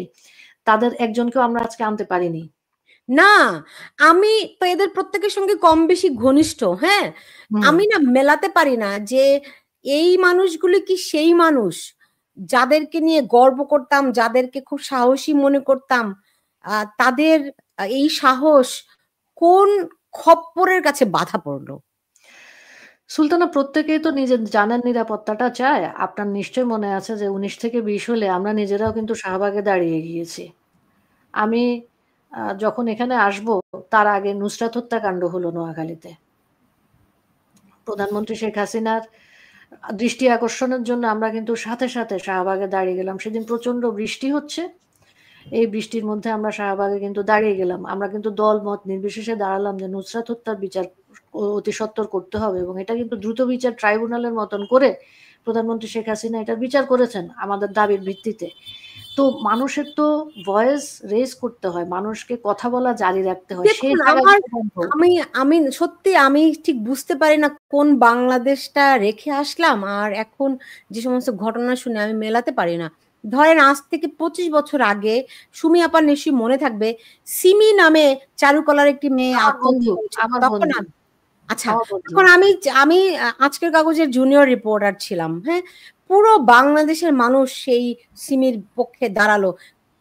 তাদের একজনকেও আমরা আজকে আনতে পারিনি। না, আমি তো এদের প্রত্যেকের সঙ্গে কম বেশি ঘনিষ্ঠ। হ্যাঁ, আমি না মেলাতে পারি না যে এই মানুষগুলি কি সেই মানুষ যাদেরকে নিয়ে গর্ব করতাম, যাদেরকে খুব সাহসী মনে করতাম, তাদের এই সাহস কোন খপ্পরের কাছে বাধা পড়লো? সুলতানা, প্রত্যেকেই তো নিজের জানের নিরাপত্তাটা চায়। আপনার নিশ্চয় মনে আছে যে 19 থেকে 20 হলে আমরা নিজেরাও কিন্তু শাহবাগে দাঁড়িয়ে গিয়েছি। আমি যখন এখানে আসব তার আগে নুসরাত হত্যাকাণ্ড হলো নোয়াখালীতে। প্রধানমন্ত্রী শেখ হাসিনার দৃষ্টি আকর্ষণের জন্য আমরা কিন্তু সাথে সাথে শাহবাগে দাঁড়িয়ে গেলাম। সেদিন প্রচন্ড বৃষ্টি হচ্ছে, এই বৃষ্টির মধ্যে আমরা শাহবাগে কিন্তু দাঁড়িয়ে গেলাম। আমরা কিন্তু দল মত নির্বিশেষে দাঁড়ালাম যে নুসরাত হত্যার বিচার অতি সত্বর করতে হবে, এবং এটা কিন্তু দ্রুত বিচার ট্রাইব্যুনালের মতন করে প্রধানমন্ত্রী শেখ হাসিনা এটার বিচার করেছেন আমাদের দাবির ভিত্তিতে। তো মানুষের তো ভয়েস রেজ করতে হয়, মানুষকে কথা বলা জারি রাখতে হয়। আমি সত্যি আমি ঠিক বুঝতে পারি না কোন বাংলাদেশটা রেখে আসলাম, আর এখন যে সমস্ত ঘটনা শুনে আমি মেলাতে পারি না। ধরেন আজ থেকে 25 বছর আগে, সুমি আপার নিশ্চয়ই মনে থাকবে, সিমি নামে চারুকলার একটি মেয়ে তখন আচ্ছা, তখন আমি আজকের কাগজের জুনিয়র রিপোর্টার ছিলাম। হ্যাঁ, পুরো বাংলাদেশের মানুষ সেই সিমির পক্ষে দাঁড়ালো।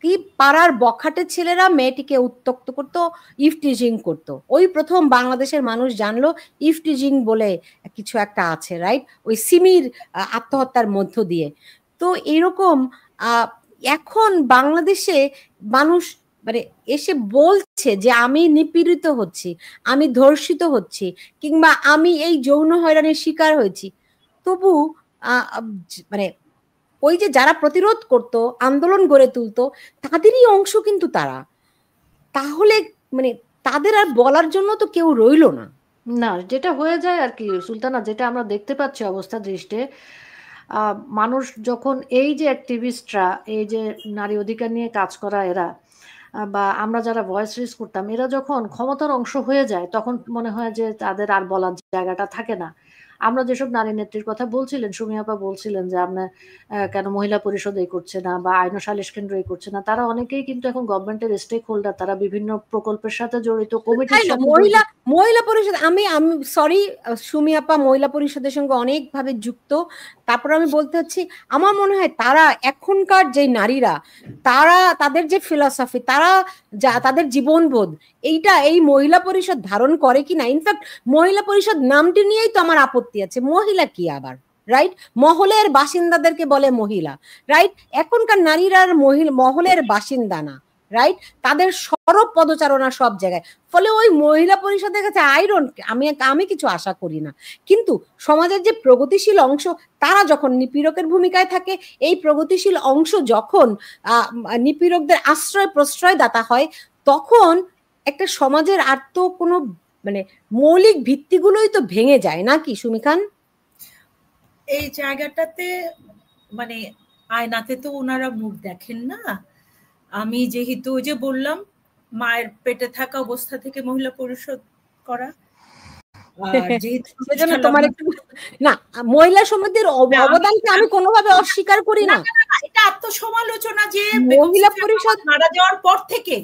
কি পাড়ার বখাটে ছেলেরা মেয়েটিকে উত্ত্যক্ত করতো, ইফটিজিং করতো। ওই প্রথম বাংলাদেশের মানুষ জানলো ইফটিজিং বলে কিছু একটা আছে, রাইট? ওই সিমির আত্মহত্যার মধ্য দিয়ে। তো এরকম এখন বাংলাদেশে মানুষ মানে এসে বলছে যে আমি নিপীড়িত হচ্ছি, আমি ধর্ষিত হচ্ছি, কিংবা আমি এই যৌন হয়রানির শিকার হয়েছি, তবু মানে ওই যে যারা প্রতিরোধ করত, আন্দোলন গড়ে তুলতো, তাদেরই অংশ কিন্তু তারা। তাহলে মানে তাদের আর বলার জন্য তো কেউ রইল না। না, যেটা হয়ে যায় আর কি সুলতানা, যেটা আমরা দেখতে পাচ্ছি অবস্থা দৃষ্টে, মানুষ যখন এই যে অ্যাক্টিভিস্টরা, এই যে নারী অধিকার নিয়ে কাজ করা এরা, বা আমরা যারা ভয়েস রেজ করতাম, এরা যখন ক্ষমতার অংশ হয়ে যায় তখন মনে হয় যে তাদের আর বলার জায়গাটা থাকে না। আমরা যেসব নারী নেত্রীর কথা বলছিলেন, সুমি আপা বলছিলেন যে আমরা কেন মহিলা পরিষদ এই করছে না বা আইন ও সালিশ কেন্দ্র এই করছে না, তারা অনেকেই কিন্তু এখন গভর্নমেন্টের স্টেক হোল্ডার, তারা বিভিন্ন প্রকল্পের সাথে জড়িত, কমিটির সাথে মহিলা পরিষদ। আমি সরি সুমি আপা মহিলা পরিষদের সঙ্গে অনেকভাবে যুক্ত। তারপর আমি বলতে হচ্ছি, আমার মনে হয় তারা এখনকার যে নারীরা, তারা তাদের যে ফিলসফি, তারা তাদের জীবনবোধ, এইটা এই মহিলা পরিষদ ধারণ করে কিনা। ইনফ্যাক্ট মহিলা পরিষদ নামটি নিয়েই তো আমার আপত্তি আছে। মহিলা কি আবার, রাইট? মহলের বাসিন্দাদেরকে বলে মহিলা, রাইট? এখনকার নারীরা মহলের বাসিন্দা না, রাইট? তাদের সরব পদচারণা সব জায়গায়। ফলে ওই মহিলা পরিষদের কাছে আমি কিছু আশা করি না। কিন্তু সমাজের যে প্রগতিশীল অংশ তারা যখন নিপীড়কের ভূমিকায় থাকে, এই প্রগতিশীল অংশ যখন নিপীড়কদের আশ্রয় প্রশ্রয়দাতা হয়, তখন একটা সমাজের আর তো কোনো মানে মৌলিক ভিত্তিগুলোই তো ভেঙে যায় নাকি সুমি খান? এই জায়গাটাতে মানে আয়নাতে তো ওনারা মুখ দেখেন না। আমি যেহেতু ওই যে বললাম মায়ের পেটে থাকা অবস্থা থেকে মহিলা পরিষদ করা, সেজন্য তোমার একটু না মহিলা সমিতির অবদানকে আমি কোনোভাবে অস্বীকার করি না। এটা আত্মসমালোচনা যে মহিলা পরিষদ মারা যাওয়ার পর থেকে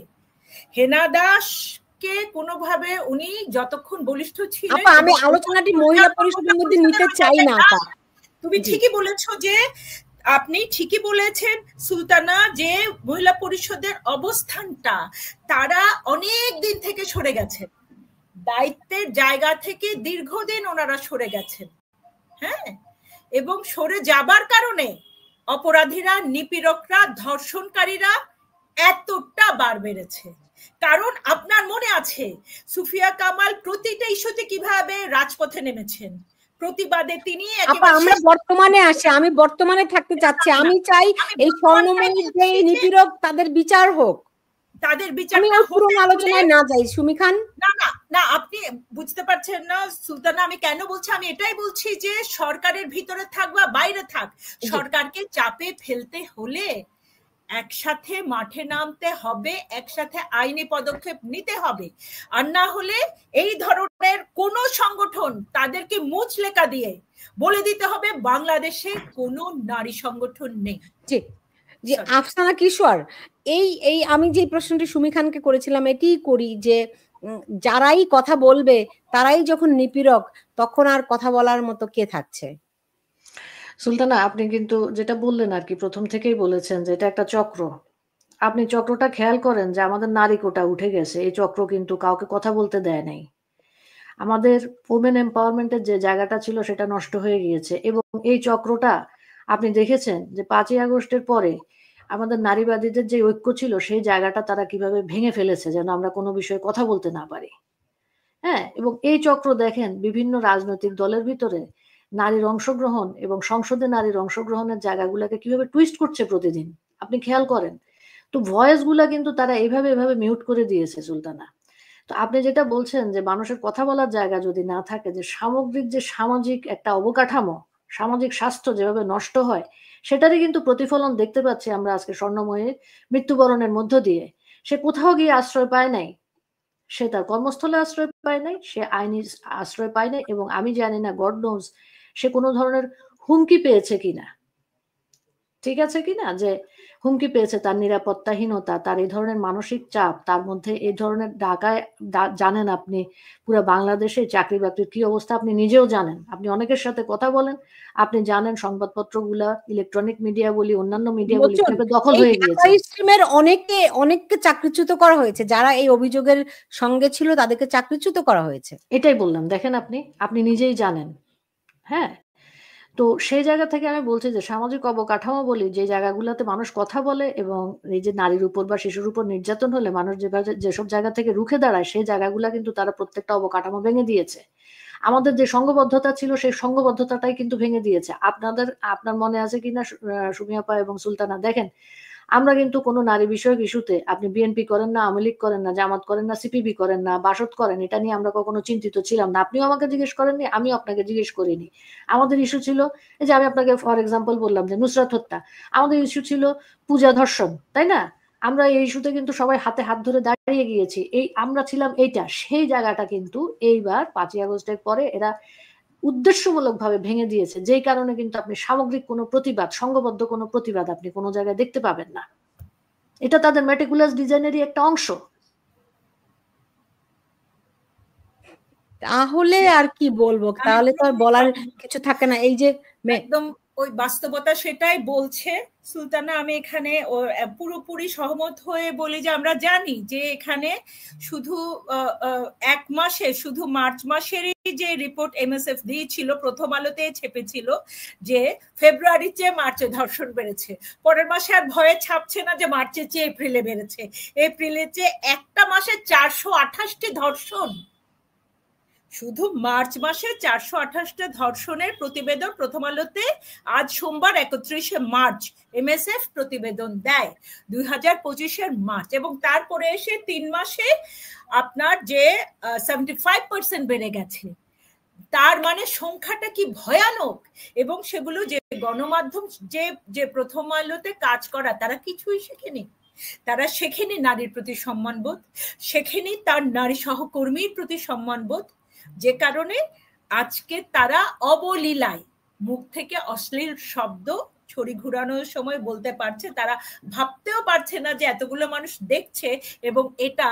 হেনা দাস কে কোনোভাবে উনি যতক্ষণ বলিষ্ঠ ছিলেন, আমি আলোচনাটি মহিলা পরিষদের মধ্যে নিতে চাই না। তুমি ঠিকই বলেছো যে আপনি ঠিকই বলেছেন সুলতানা, যে মহিলা পরিষদের অবস্থানটা তারা অনেক দিন থেকে সরে গেছেন, দায়িত্বের জায়গা থেকে দীর্ঘদিন ওনারা সরে গেছেন। হ্যাঁ, এবং সরে যাবার কারণে অপরাধীরা, নিপীড়করা, ধর্ষণকারীরা এতটা বার বেড়েছে। কারণ আপনার মনে আছে সুফিয়া কামাল প্রতিটা ইস্যুতে কিভাবে রাজপথে নেমেছেন, প্রতিবাদে তিনি আমরা বর্তমানে আসে, আমি বর্তমানে থাকতে চাচ্ছি। আমি চাই এই স্বর্ণময়ীর যে নিপীড়ক তাদের বিচার হোক, তাদের বিচার পুরনো আলোচনায় না যাই সুমি খান। না না না, আপনি বুঝতে পারছেন না সুলতানা, আমি কেন বলছি, আমি এটাই বলছি যে সরকারের ভিতরে থাক বা বাইরে থাক, সরকারকে চাপে ফেলতে হলে একসাথে মাঠে নামতে হবে, একসাথে আইনি পদক্ষেপ নিতে হবে। আর না হলে এই ধরনের কোন সংগঠন তাদেরকে মুচলেকা দিয়ে বলে দিতে হবে বাংলাদেশে কোনো নারী সংগঠন নেই। যে আফসানা কিশোর, এই আমি যে প্রশ্নটি সুমি খানকে করেছিলাম এটি করি যে যারাই কথা বলবে তারাই যখন নিপীড়ক, তখন আর কথা বলার মতো কে থাকছে? সুলতানা, আপনি কিন্তু যেটা বললেন আর কি প্রথম থেকেই বলেছেন যে এটা একটা চক্র। আপনি চক্রটা খেয়াল করেন যে আমাদের নারী কোটা উঠে গেছে, এই চক্র কিন্তু কাউকে কথা বলতে দেয় নাই। আমাদের ওমেন এম্পাওয়ারমেন্টের যে জায়গাটা ছিল সেটা নষ্ট হয়ে গিয়েছে। এবং এই চক্রটা আপনি দেখেছেন যে 5ই আগস্টের পরে আমাদের নারীবাদীদের যে ঐক্য ছিল সেই জায়গাটা তারা কিভাবে ভেঙে ফেলেছে যেন আমরা কোনো বিষয়ে কথা বলতে না পারি। হ্যাঁ, এবং এই চক্র দেখেন বিভিন্ন রাজনৈতিক দলের ভিতরে নারীর অংশগ্রহণ এবং সংসদে নারীর অংশগ্রহণের জায়গাগুলোকে কিভাবে টুইস্ট করছে প্রতিদিন, আপনি খেয়াল করেন। তো ভয়েস গুলা কিন্তু তারা এভাবে মিউট করে দিয়েছে সুলতানা। তো আপনি যেটা বলছেন যে মানুষের কথা বলার জায়গা যদি না থাকে, যে সামগ্রিক যে সামাজিক একটা অবকাঠামো, সামাজিক স্বাস্থ্য যেভাবে নষ্ট হয়, সেটারই কিন্তু প্রতিফলন দেখতে পাচ্ছি আমরা আজকে স্বর্ণময়ীর মৃত্যুবরণের মধ্য দিয়ে। সে কোথাও গিয়ে আশ্রয় পায় নাই, সে তার কর্মস্থলে আশ্রয় পায় নাই, সে আইনি আশ্রয় পায় নাই, এবং আমি জানি না গড নোজ সে কোনো ধরনের হুমকি পেয়েছে কিনা, ঠিক আছে কিনা, যে হুমকি পেয়েছে, তার নিরাপত্তাহীনতা, তার এই ধরনের মানসিক চাপ, তার মধ্যে এই ধরনের ঢাকায় জানেন আপনি পুরো বাংলাদেশে চাকরি বাকরির কি অবস্থা আপনি নিজেও জানেন, আপনি অনেকের সাথে কথা বলেন, আপনি জানেন সংবাদপত্রগুলা, ইলেকট্রনিক মিডিয়া বলি, অন্যান্য মিডিয়া বলি কিভাবে দখল হয়ে গিয়েছে। স্ট্রিমের অনেককে চাকরিচ্যুত করা হয়েছে, যারা এই অভিযোগের সঙ্গে ছিল তাদেরকে চাকরিচ্যুত করা হয়েছে। এটাই বললাম, দেখেন আপনি নিজেই জানেন। হ্যাঁ, তো সেই জায়গা থেকে আমি বলছি যে সামাজিক অবকাঠামো বলি, যে জায়গাগুলোতে মানুষ কথা বলে এবং এই যে নারীর উপর বা শিশুর উপর নির্যাতন হলে মানুষ যেসব জায়গা থেকে রুখে দাঁড়ায়, সেই জায়গাগুলো কিন্তু তারা প্রত্যেকটা অবকাঠামো ভেঙে দিয়েছে। আমাদের যে সংঘবদ্ধতা ছিল সেই সংঘবদ্ধতাটাই কিন্তু ভেঙে দিয়েছে। আপনার মনে আছে কিনা সুমি আপা এবং সুলতানা, দেখেন আমরা কিন্তু কোনো নারী বিষয়ক ইস্যুতে, আপনি বিএনপি করেন না, আওয়ামী লীগ করেন না, জামাত করেন না, সিপিবি করেন না, বাসদ করেন, এটা নিয়ে আমরা কখনো চিন্তিত ছিলাম না। আপনিও আমাকে জিজ্ঞেস করেননি, আমিও আপনাকে জিজ্ঞেস করিনি। আমাদের ইস্যু ছিল, এই যে আমি আপনাকে ফর এক্সাম্পল বললাম যে নুসরাত হত্যা, আমাদের ইস্যু ছিল পূজা ধর্ষণ, তাই না? আমরা এই ইস্যুতে কিন্তু সবাই হাতে হাত ধরে দাঁড়িয়ে গিয়েছি, আমরা ছিলাম এইটা। সেই জায়গাটা কিন্তু এইবার 5ই আগস্টের পরে এরা উদ্দেশ্যমূলকভাবে ভেঙে দিয়েছে, যেই কারণে কিন্তু আপনি সামগ্রিক কোনো প্রতিবাদ, সংঘবদ্ধ কোনো প্রতিবাদ আপনি কোনো জায়গায় দেখতে পাবেন না। এটা তাদের মেটিকুলাস ডিজাইনেরই একটা অংশ। তাহলে আর কি বলবো, তাহলে তো আর বলার কিছু থাকে না। এই যে একদম ওই বাস্তবতা সেটাই বলছে সুলতানা। আমি এখানে পুরোপুরি সহমত হয়ে বলি যে আমরা জানি যে এখানে শুধু এক মাসে, শুধু মার্চ মাসেরই যে রিপোর্ট এমএসএফ দিয়েছিল, প্রথম আলোতে ছেপেছিল যে ফেব্রুয়ারির চেয়ে মার্চে ধর্ষণ বেড়েছে। পরের মাসে আর ভয়ে ছাপছে না যে মার্চের চেয়ে এপ্রিলে বেড়েছে। এপ্রিলের চেয়ে একটা মাসে 428টি ধর্ষণ, শুধু মার্চ মাসে 428টা ধর্ষণের প্রতিবেদন প্রথম আলোতে আজ সোমবার 31শে মার্চ এমএসএফ প্রতিবেদন দেয় 2025-এর মার্চ। এবং তারপরে এসে 3 মাসে আপনার যে 75% বেড়ে গেছে, তার মানে সংখ্যাটা কি ভয়ানক। এবং সেগুলো যে গণমাধ্যম যে প্রথম আলোতে কাজ করা, তারা কিছুই শেখেনি। তারা শেখেনি নারীর প্রতি সম্মানবোধ, শেখেনি তার নারী সহকর্মীর প্রতি সম্মানবোধ, যে কারণে আজকে তারা অবলীলায় মুখ থেকে অশ্লীল শব্দ ছড়ি ঘুরানোর সময় বলতে পারছে। তারা ভাবতেও পারছে না যে এতগুলো মানুষ দেখছে এবং এটা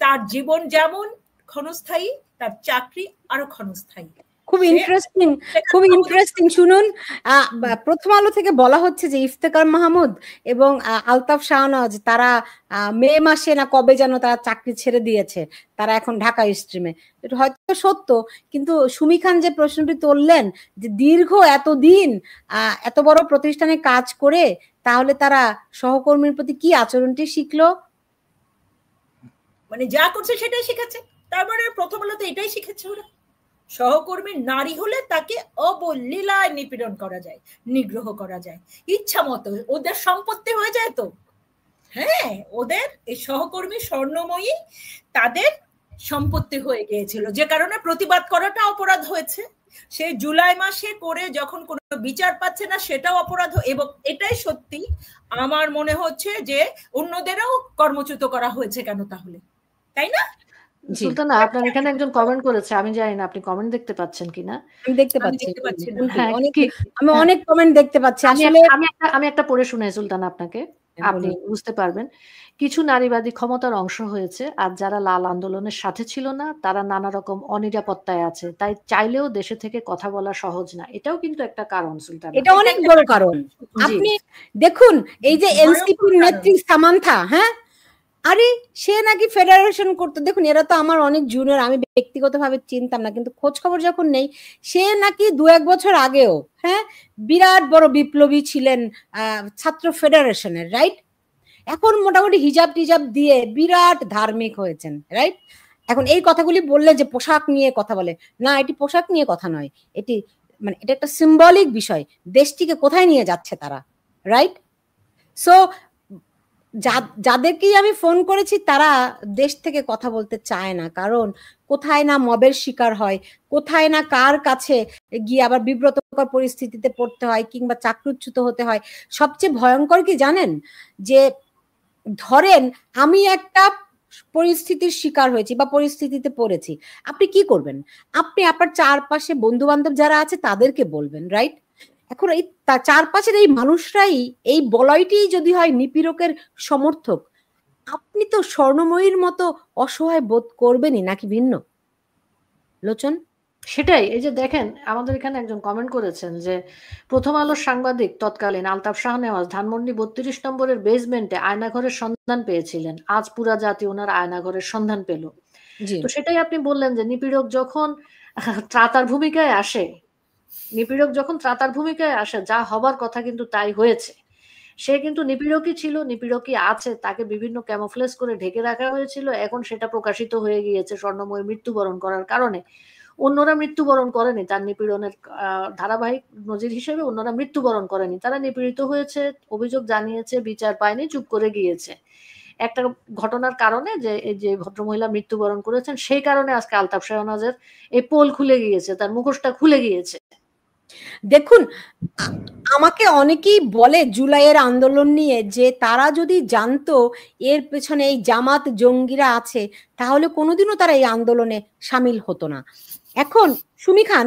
তার জীবন যেমন ক্ষণস্থায়ী, তার চাকরি আরো ক্ষণস্থায়ী। খুব ইন্টারেস্টিং শুনুন। প্রথম আলো থেকে বলা হচ্ছে যে ইফতেখার মাহমুদ এবং আলতাফ শাহনাজ তারা মে মাসে না কবে যেন তারা চাকরি ছেড়ে দিয়েছে, তারা এখন ঢাকা স্ট্রিমে। এটা হয়তো সত্য, কিন্তু সুমি খান যে প্রশ্নটি তুললেন যে দীর্ঘ এতদিন এত বড় প্রতিষ্ঠানে কাজ করে তাহলে তারা সহকর্মীর প্রতি কি আচরণটি শিখলো? মানে যা করছে সেটাই শিখেছে। তারপরে প্রথম আলোতে এটাই শিখেছে ওরা, সহকর্মী নারী হলে তাকে অবলীলায় নিপীড়ন করা যায়, নিগ্রহ করা যায়, ইচ্ছা মতো ওদের সম্পত্তি হয়ে যায়। তো হ্যাঁ, ওদের এই সহকর্মী স্বর্ণময়ী তাদের সম্পত্তি হয়ে গিয়েছিল, যে কারণে প্রতিবাদ করাটা অপরাধ হয়েছে। সে জুলাই মাসে করে যখন কোনো বিচার পাচ্ছে না সেটাও অপরাধ। এবং এটাই সত্যি, আমার মনে হচ্ছে যে অন্যদেরও কর্মচ্যুত করা হয়েছে কেন তাহলে, তাই না? সুলতানা, আপনার এখানে একজন কমেন্ট করেছে, আমি জানি না আপনি কমেন্ট দেখতে পাচ্ছেন কিনা। আমি দেখতে পাচ্ছি, আমি হ্যাঁ, অনেক কমেন্ট দেখতে পাচ্ছি। আসলে আমি একটা পড়ে শুনাই সুলতানা আপনাকে, আপনি বুঝতে পারবেন। কিছু নারীবাদী ক্ষমতার অংশ হয়েছে, আর যারা লাল আন্দোলনের সাথে ছিল না তারা নানা রকম অনিরাপত্তায় আছে, তাই চাইলেও দেশে থেকে কথা বলা সহজ না। এটাও কিন্তু একটা কারণ সুলতানা, এটা অনেক বড় কারণ। আপনি দেখুন এই যে এনসিপির নেত্রী সামান্থা, হ্যাঁ, আরে সে নাকি ফেডারেশন করতো। দেখুন এরা তো আমার অনেক জুনিয়র, আমি ব্যক্তিগতভাবে চিনতাম না, কিন্তু খোঁজ খবর যখন নেই, সে নাকি 2-1 বছর আগেও হ্যাঁ বিরাট বড় বিপ্লবী ছিলেন ছাত্র ফেডারেশনের, রাইট? এখন মোটামুটি হিজাব টিজাব দিয়ে বিরাট ধার্মিক হয়েছেন, রাইট? এখন এই কথাগুলি বললে যে পোশাক নিয়ে কথা বলে, না, এটি পোশাক নিয়ে কথা নয়, এটি মানে এটা একটা সিম্বলিক বিষয়, দেশটিকে কোথায় নিয়ে যাচ্ছে তারা, রাইট? সো যাদেরকেই আমি ফোন করেছি তারা দেশ থেকে কথা বলতে চায় না, কারণ কোথায় না মবের শিকার হয়, কোথায় না কার কাছে গিয়ে আবার বিব্রতকর পরিস্থিতিতে পড়তে হয় কিংবা চাকরিচ্যুত হতে হয়। সবচেয়ে ভয়ঙ্কর কি জানেন? যে ধরেন আমি একটা পরিস্থিতির শিকার হয়েছি বা পরিস্থিতিতে পড়েছি, আপনি কি করবেন? আপনি আপনার চারপাশে বন্ধু বান্ধব যারা আছে তাদেরকে বলবেন, রাইট? এখন এই চারপাশের এই মানুষরাই, এই বলয়টি যদি হয় নিপীড়কের সমর্থক, আপনি তো স্বর্ণময়ীর মতো অসহায় বোধ করবেনই, নাকি ভিন্ন? লোচন, সেটাই। এই যে দেখেন, আমাদের এখানে একজন কমেন্ট করেছেন যে প্রথম আলোর সাংবাদিক তৎকালীন আলতাফ শাহনেওয়াজ ধানমন্ডি 32 নম্বরের বেসমেন্টে আয়নাঘরের সন্ধান পেয়েছিলেন, আজ পুরা জাতি ওনার আয়নাঘরের সন্ধান পেল। তো সেটাই আপনি বললেন যে নিপীড়ক যখন ত্রাতার ভূমিকায় আসে, যা হবার কথা কিন্তু তাই হয়েছে। সে কিন্তু নিপীড়কই ছিল, নিপীড়কই আছে, তাকে বিভিন্ন ক্যামোফ্লেজ করে ঢেকে রাখা হয়েছিল। এখন সেটা প্রকাশিত হয়ে গিয়েছে স্বর্ণময়ী মৃত্যুবরণ করার কারণে। অন্যরা মৃত্যুবরণ করেনি, তার নিপীড়নের ধারাবাহিক নজির হিসেবে অন্যরা মৃত্যুবরণ করেনি, তারা নিপীড়িত হয়েছে, অভিযোগ জানিয়েছে, বিচার পায়নি, চুপ করে গিয়েছে। একটা ঘটনার কারণে যে ভদ্রমহিলা মৃত্যুবরণ করেছেন, সেই কারণে আজকে আলতাফ শাহনাজের এই পোল খুলে গিয়েছে, তার মুখোশটা খুলে গিয়েছে। দেখুন আমাকে অনেকেই বলে জুলাইয়ের আন্দোলন নিয়ে যে তারা যদি জানতো এর পেছনে এই জামাত জঙ্গিরা আছে তাহলে কোনোদিনও তারা এই আন্দোলনে সামিল হতো না। এখন সুমি খান,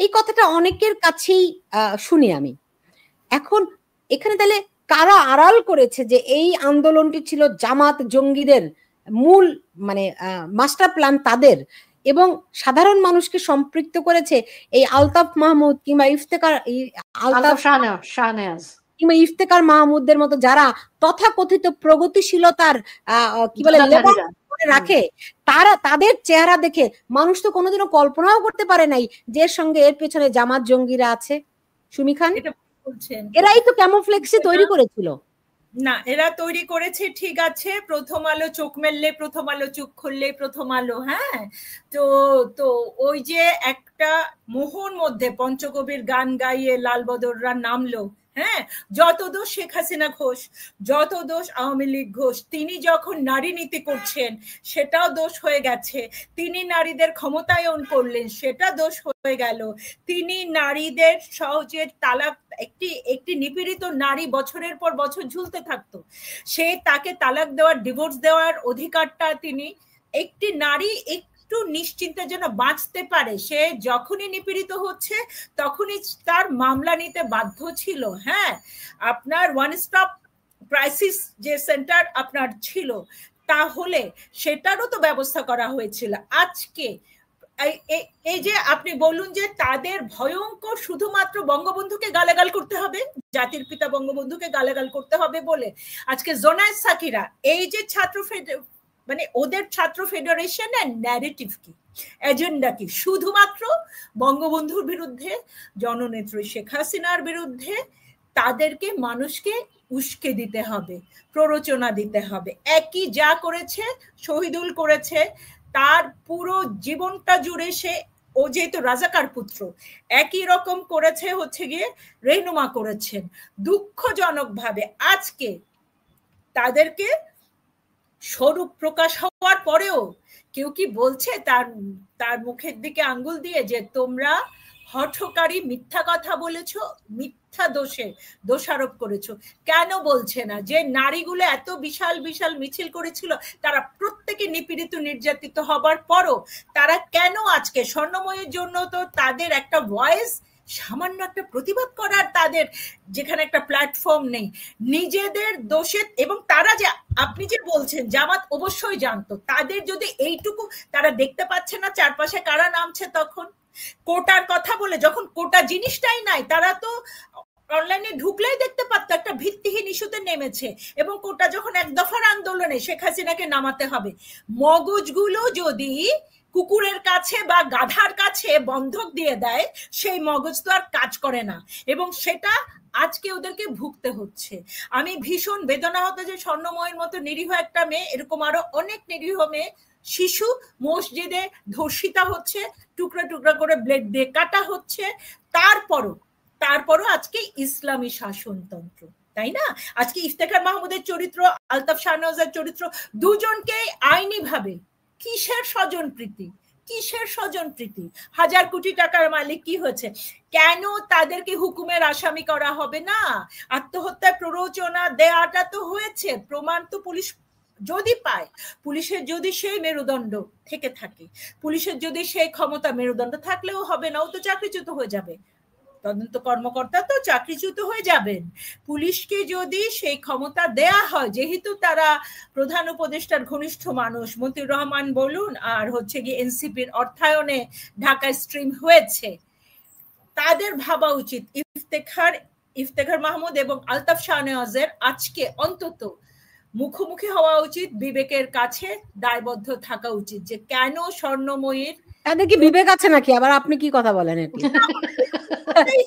এই কথাটা অনেকের কাছেই শুনি আমি। এখন এখানে তাহলে কারা আড়াল করেছে যে এই আন্দোলনটি ছিল জামাত জঙ্গিদের মূল মানে মাস্টার প্ল্যান তাদের? এবং সাধারণ মানুষকে সম্পৃক্ত করেছে এই আলতাফ মাহমুদ কিংবা ইফতেখার মাহমুদদের মতো যারা তথাকথিত প্রগতিশীলতার কি বলে রাখে, তাদের চেহারা দেখে মানুষ তো কোনোদিনও কল্পনাও করতে পারে নাই যে এর সঙ্গে এর পেছনে জামাত জঙ্গিরা আছে। সুমি খান, এরাই তো ক্যামোফ্লেক্সি তৈরি করেছিল। না, এরা তৈরি করেছে ঠিক আছে, প্রথম আলো চোখ মেললে প্রথম আলো, চোখ খুললে প্রথম আলো। হ্যাঁ, তো তো ওই যে একটা মোহন মধ্যে পঞ্চকবির গান গাইয়ে লালবদররা নামলো, হ্যাঁ, যত দোষ শেখ হাসিনা ঘোষ, যত দোষ আওয়ামী লীগ ঘোষ, তিনি যখন নারী নীতি করছেন সেটাও দোষ হয়ে গেছে, তিনি নারীদের ক্ষমতায়ন করলেন সেটা দোষ হয়ে গেল, তিনি নারীদের সহজে তালাক, একটি নিপীড়িত নারী বছরের পর বছর ঝুলতে থাকতো, সে তাকে তালাক দেওয়ার, ডিভোর্স দেওয়ার অধিকারটা তিনি, একটি নারী একটু নিশ্চিন্তে যেন বাঁচতে পারে, সে যখনই নিপীড়িত হচ্ছে তখনই তার মামলা নিতে বাধ্য ছিল। হ্যাঁ, আপনার ওয়ান স্টপ ক্রাইসিস যে সেন্টার আপনার ছিল, তাহলে সেটারও তো ব্যবস্থা করা হয়েছিল। আজকে এই যে আপনি বলুন যে তাদের ভয়ঙ্কর শুধুমাত্র বঙ্গবন্ধুকে গালাগাল করতে হবে, জাতির পিতা বঙ্গবন্ধুকে গালাগাল করতে হবে বলে আজকে জোনায়েদ সাকিরা, এই যে ছাত্র মানে ওদের ছাত্র ফেডারেশনের ন্যারেটিভ কি, এজেন্ডা কি, শুধুমাত্র বঙ্গবন্ধুর বিরুদ্ধে, জননেত্রী শেখ হাসিনার বিরুদ্ধে, তাদেরকে মানুষকে উস্কে দিতে হবে, প্ররোচনা দিতে হবে। একই যা করেছে শহীদুল করেছে, তার পুরো জীবনটা জুড়ে সে, ও যেহেতু রাজাকার পুত্র, একই রকম করেছে হচ্ছে গিয়ে রেহনুমা করেছেন। দুঃখজনকভাবে আজকে তাদেরকে স্বরূপ প্রকাশ হওয়ার পরেও কেউ কি বলছে তার মুখের দিকে আঙ্গুল দিয়ে যে তোমরা হঠকারী মিথ্যা কথা বলেছ, মিথ্যা দোষারোপ করেছো? কেন বলছে না যে নারীগুলো এত বিশাল বিশাল মিছিল করেছিল, তারা প্রত্যেকে নিপীড়িত নির্যাতিত হবার পরও তারা কেন আজকে স্বর্ণময়ের জন্য তো তাদের একটা ভয়েস, সামান্য একটা প্রতিবাদ করার তাদের যেখানে একটা প্ল্যাটফর্ম নেই, নিজেদের দোষে, এবং তারা যে আপনি যে বলছেন জামাত অবশ্যই জানতো, তাদের যদি এইটুকু তারা দেখতে পাচ্ছে না চারপাশে কারা নামছে, তখন কোটার কথা বলে, যখন কোটা জিনিসটাই নাই, তারা তো অনলাইনে ঢুকলেই দেখতে পারতো একটা ভিত্তিহীন ইস্যুতে নেমেছে, এবং কোটা যখন এক দফার আন্দোলনে শেখ হাসিনাকে নামাতে হবে, মগজগুলো যদি কুকুরের কাছে বা গাধার কাছে বন্ধক দিয়ে দেয়, সেই মগজ তো আর কাজ করে না, এবং সেটা আজকে ওদেরকে ভুগতে হচ্ছে। আমি ভীষণ বেদনাহত যে স্বর্ণময়ের মতো নিরীহ একটা মেয়ে, এরকম আরো অনেক নিরীহ মেয়ে, শিশু মসজিদে ধর্ষিতা হচ্ছে, টুকরা টুকরা করে ব্লেড দিয়ে কাটা হচ্ছে, তারপরও আজকে ইসলামী শাসনতন্ত্র, তাই না? আজকে ইফতেখার মাহমুদের চরিত্র, আলতাফ শাহনওয়াজের চরিত্র, দুজনকে আইনি ভাবে কিসের স্বজনপ্রীতি, কিসের স্বজনপ্রীতি, 1000 কোটি টাকার মালিক কি হয়েছে, কেন তাদেরকে হুকুমের আসামি করা হবে না? আত্মহত্যায় প্ররোচনা দেয়াটা তো হয়েছে, প্রমাণ তো পুলিশ যদি পায়, পুলিশের যদি সেই মেরুদণ্ড থেকে থাকে, পুলিশের যদি সেই ক্ষমতা, মেরুদণ্ড থাকলেও হবে না, ও তো চাকরিচ্যুত হয়ে যাবে, তদন্ত কর্মকর্তা তো চাকরিচ্যুত হয়ে যাবেন। পুলিশকে যদি সেই ক্ষমতা দেয়া হয়, যেহেতু তারা প্রধান উপদেষ্টার ঘনিষ্ঠ মানুষ, মতিউর রহমান বলুন আর হচ্ছে গিয়ে এনসিপির অর্থায়নে ঢাকা স্ট্রিম হয়েছে, তাদের ভাবা উচিত ইফতেখার মাহমুদ এবং আলতাফ শাহনওয়াজের আজকে অন্তত মুখোমুখি হওয়া উচিত, বিবেকের কাছে দায়বদ্ধ থাকা উচিত যে কেন স্বর্ণময়ীর, তাদের কি বিবেক আছে নাকি? আবার আপনি কি কথা বলেন?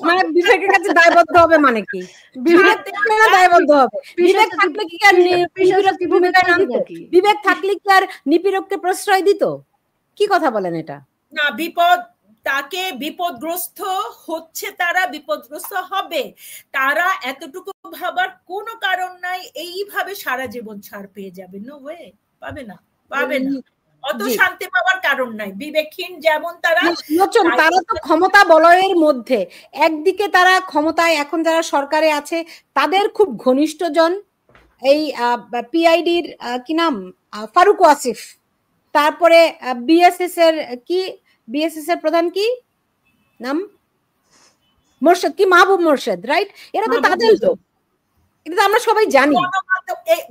মানে বিবেকের কাছে দায়বদ্ধ হবে মানে কি? বিবেক থাকলে না দায়বদ্ধ হবে? বিবেক থাকলে কি আর ভূমিকায় নামতো? বিবেক থাকলে কি আর নিপীড়ককে প্রশ্রয় দিত? কি কথা বলেন এটা? না, তাকে বিপদগ্রস্ত হচ্ছে, তারা বিপদগ্রস্ত হবে, তারা এতটুকু ভাবার কোনো কারণ নাই এইভাবে সারা জীবন ছাড় পেয়ে যাবে, নো ওয়ে, পাবে না। অত শান্তি পাওয়ার কারণ নাই। বিবেকহীন যেমন তারা তো ক্ষমতা বলয়ের মধ্যে, একদিকে তারা ক্ষমতায়, এখন যারা সরকারে আছে তাদের খুব ঘনিষ্ঠজন, এই পিআইডির কি নাম, ফারুক ওয়াসিফ, তারপরে বিএসএস এর প্রধান কি নাম, মোর্শেদ, কি মাহবুব মোর্শেদ, রাইট? এরা তো তাদের লোক, এটা তো আমরা সবাই জানি,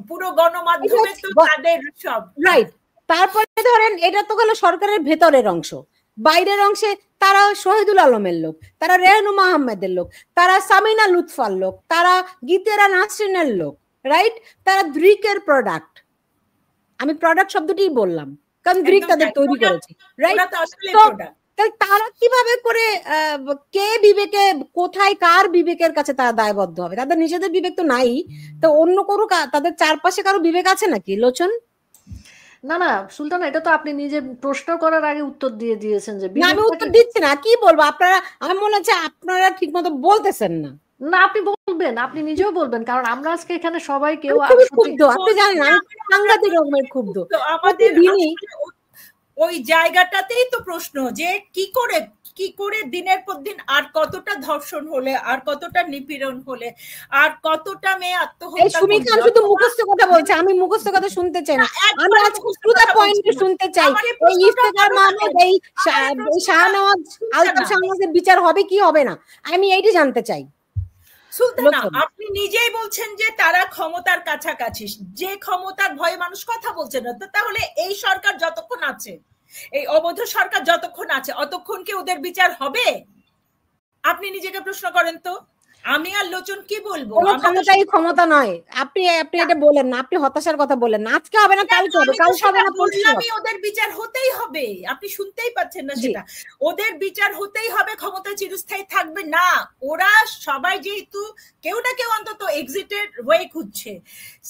পুরো গণমাধ্যমে তো তাদের সব, রাইট। তারপরে ধরেন এটা তো গেল সরকারের ভেতরের অংশ, বাইরের অংশে তারা শহীদুল আলমের লোক, তারা রেহনুমা আহমেদের লোক, তারা সামিনা লুৎফার লোক, তারা গীতেরা নাসরিনের লোক, রাইট? তারা দ্রিকের প্রোডাক্ট, আমি প্রোডাক্ট শব্দটি বললাম কারণ গ্রিক তাদের তৈরি করেছে, রাইট? তো তারা কিভাবে করে কে বিবেকে, কোথায় কার বিবেকের কাছে তারা দায়বদ্ধ হবে? তাদের নিজেদের বিবেক তো নাই, তো অন্য কারো, তাদের চারপাশে কারো বিবেক আছে নাকি? লোচন? না না সুলতানা, এটা তো আপনি নিজে প্রশ্ন করার আগে উত্তর দিয়ে দিয়েছেন যে আমি উত্তর দিচ্ছি না, কি বলবো আপনারা? আমি মনে হচ্ছে আপনারা ঠিক মতো বলতেছেন না। না আপনি বলবেন, আপনি নিজেও বলবেন, কারণ আমরা আজকে এখানে সবাই কেউ ক্ষুব্ধ, আপনি জানেন আমি সাংঘাতিক রকমের ক্ষুব্ধ। আমাদের ওই জায়গাটাতেই তো প্রশ্ন যে কি করে দিনের পর দিন আর কতটা ধর্ষণ হলে, আর কতটা নিপীড়ন হলে, আর কতটা মেয়ে আত্মহত্যা। সুমি খান শুধু মুখস্থ কথা বলছে, আমি মুখস্থ কথা শুনতে চাই না, আমি আজ টু দ্য পয়েন্ট শুনতে চাই। এই ইফতেখার মাহমুদ, এই শাহনওয়াজ, আলতাফ শাহনওয়াজের বিচার হবে কি হবে না, আমি এইটা জানতে চাই। সুলতানা, আপনি নিজেই বলছেন যে তারা ক্ষমতার কাছাকাছি, যে ক্ষমতার ভয়ে মানুষ কথা বলছে না, তো তাহলে এই সরকার যতক্ষণ আছে, এই অবৈধ সরকার যতক্ষণ আছে, অতক্ষণ কি ওদের বিচার হবে? আপনি নিজেকে প্রশ্ন করেন তো। আমি আর লোচন কি বলবো? ক্ষমতা নয়, আপনি এটা বলেন না, আপনি হতাশার কথা বলেন না। আজকে হবে না, কালকে হবে, কালকে হবে না, বললামই ওদের বিচার হতেই হবে। আপনি শুনতেই পাচ্ছেন না সেটা? ওদের বিচার হতেই হবে, ক্ষমতা চিরস্থায়ী থাকবে না। ওরা সবাই যেহেতু কেউ না কেউ অন্তত এক্সিটের ওয়ে খুঁজছে,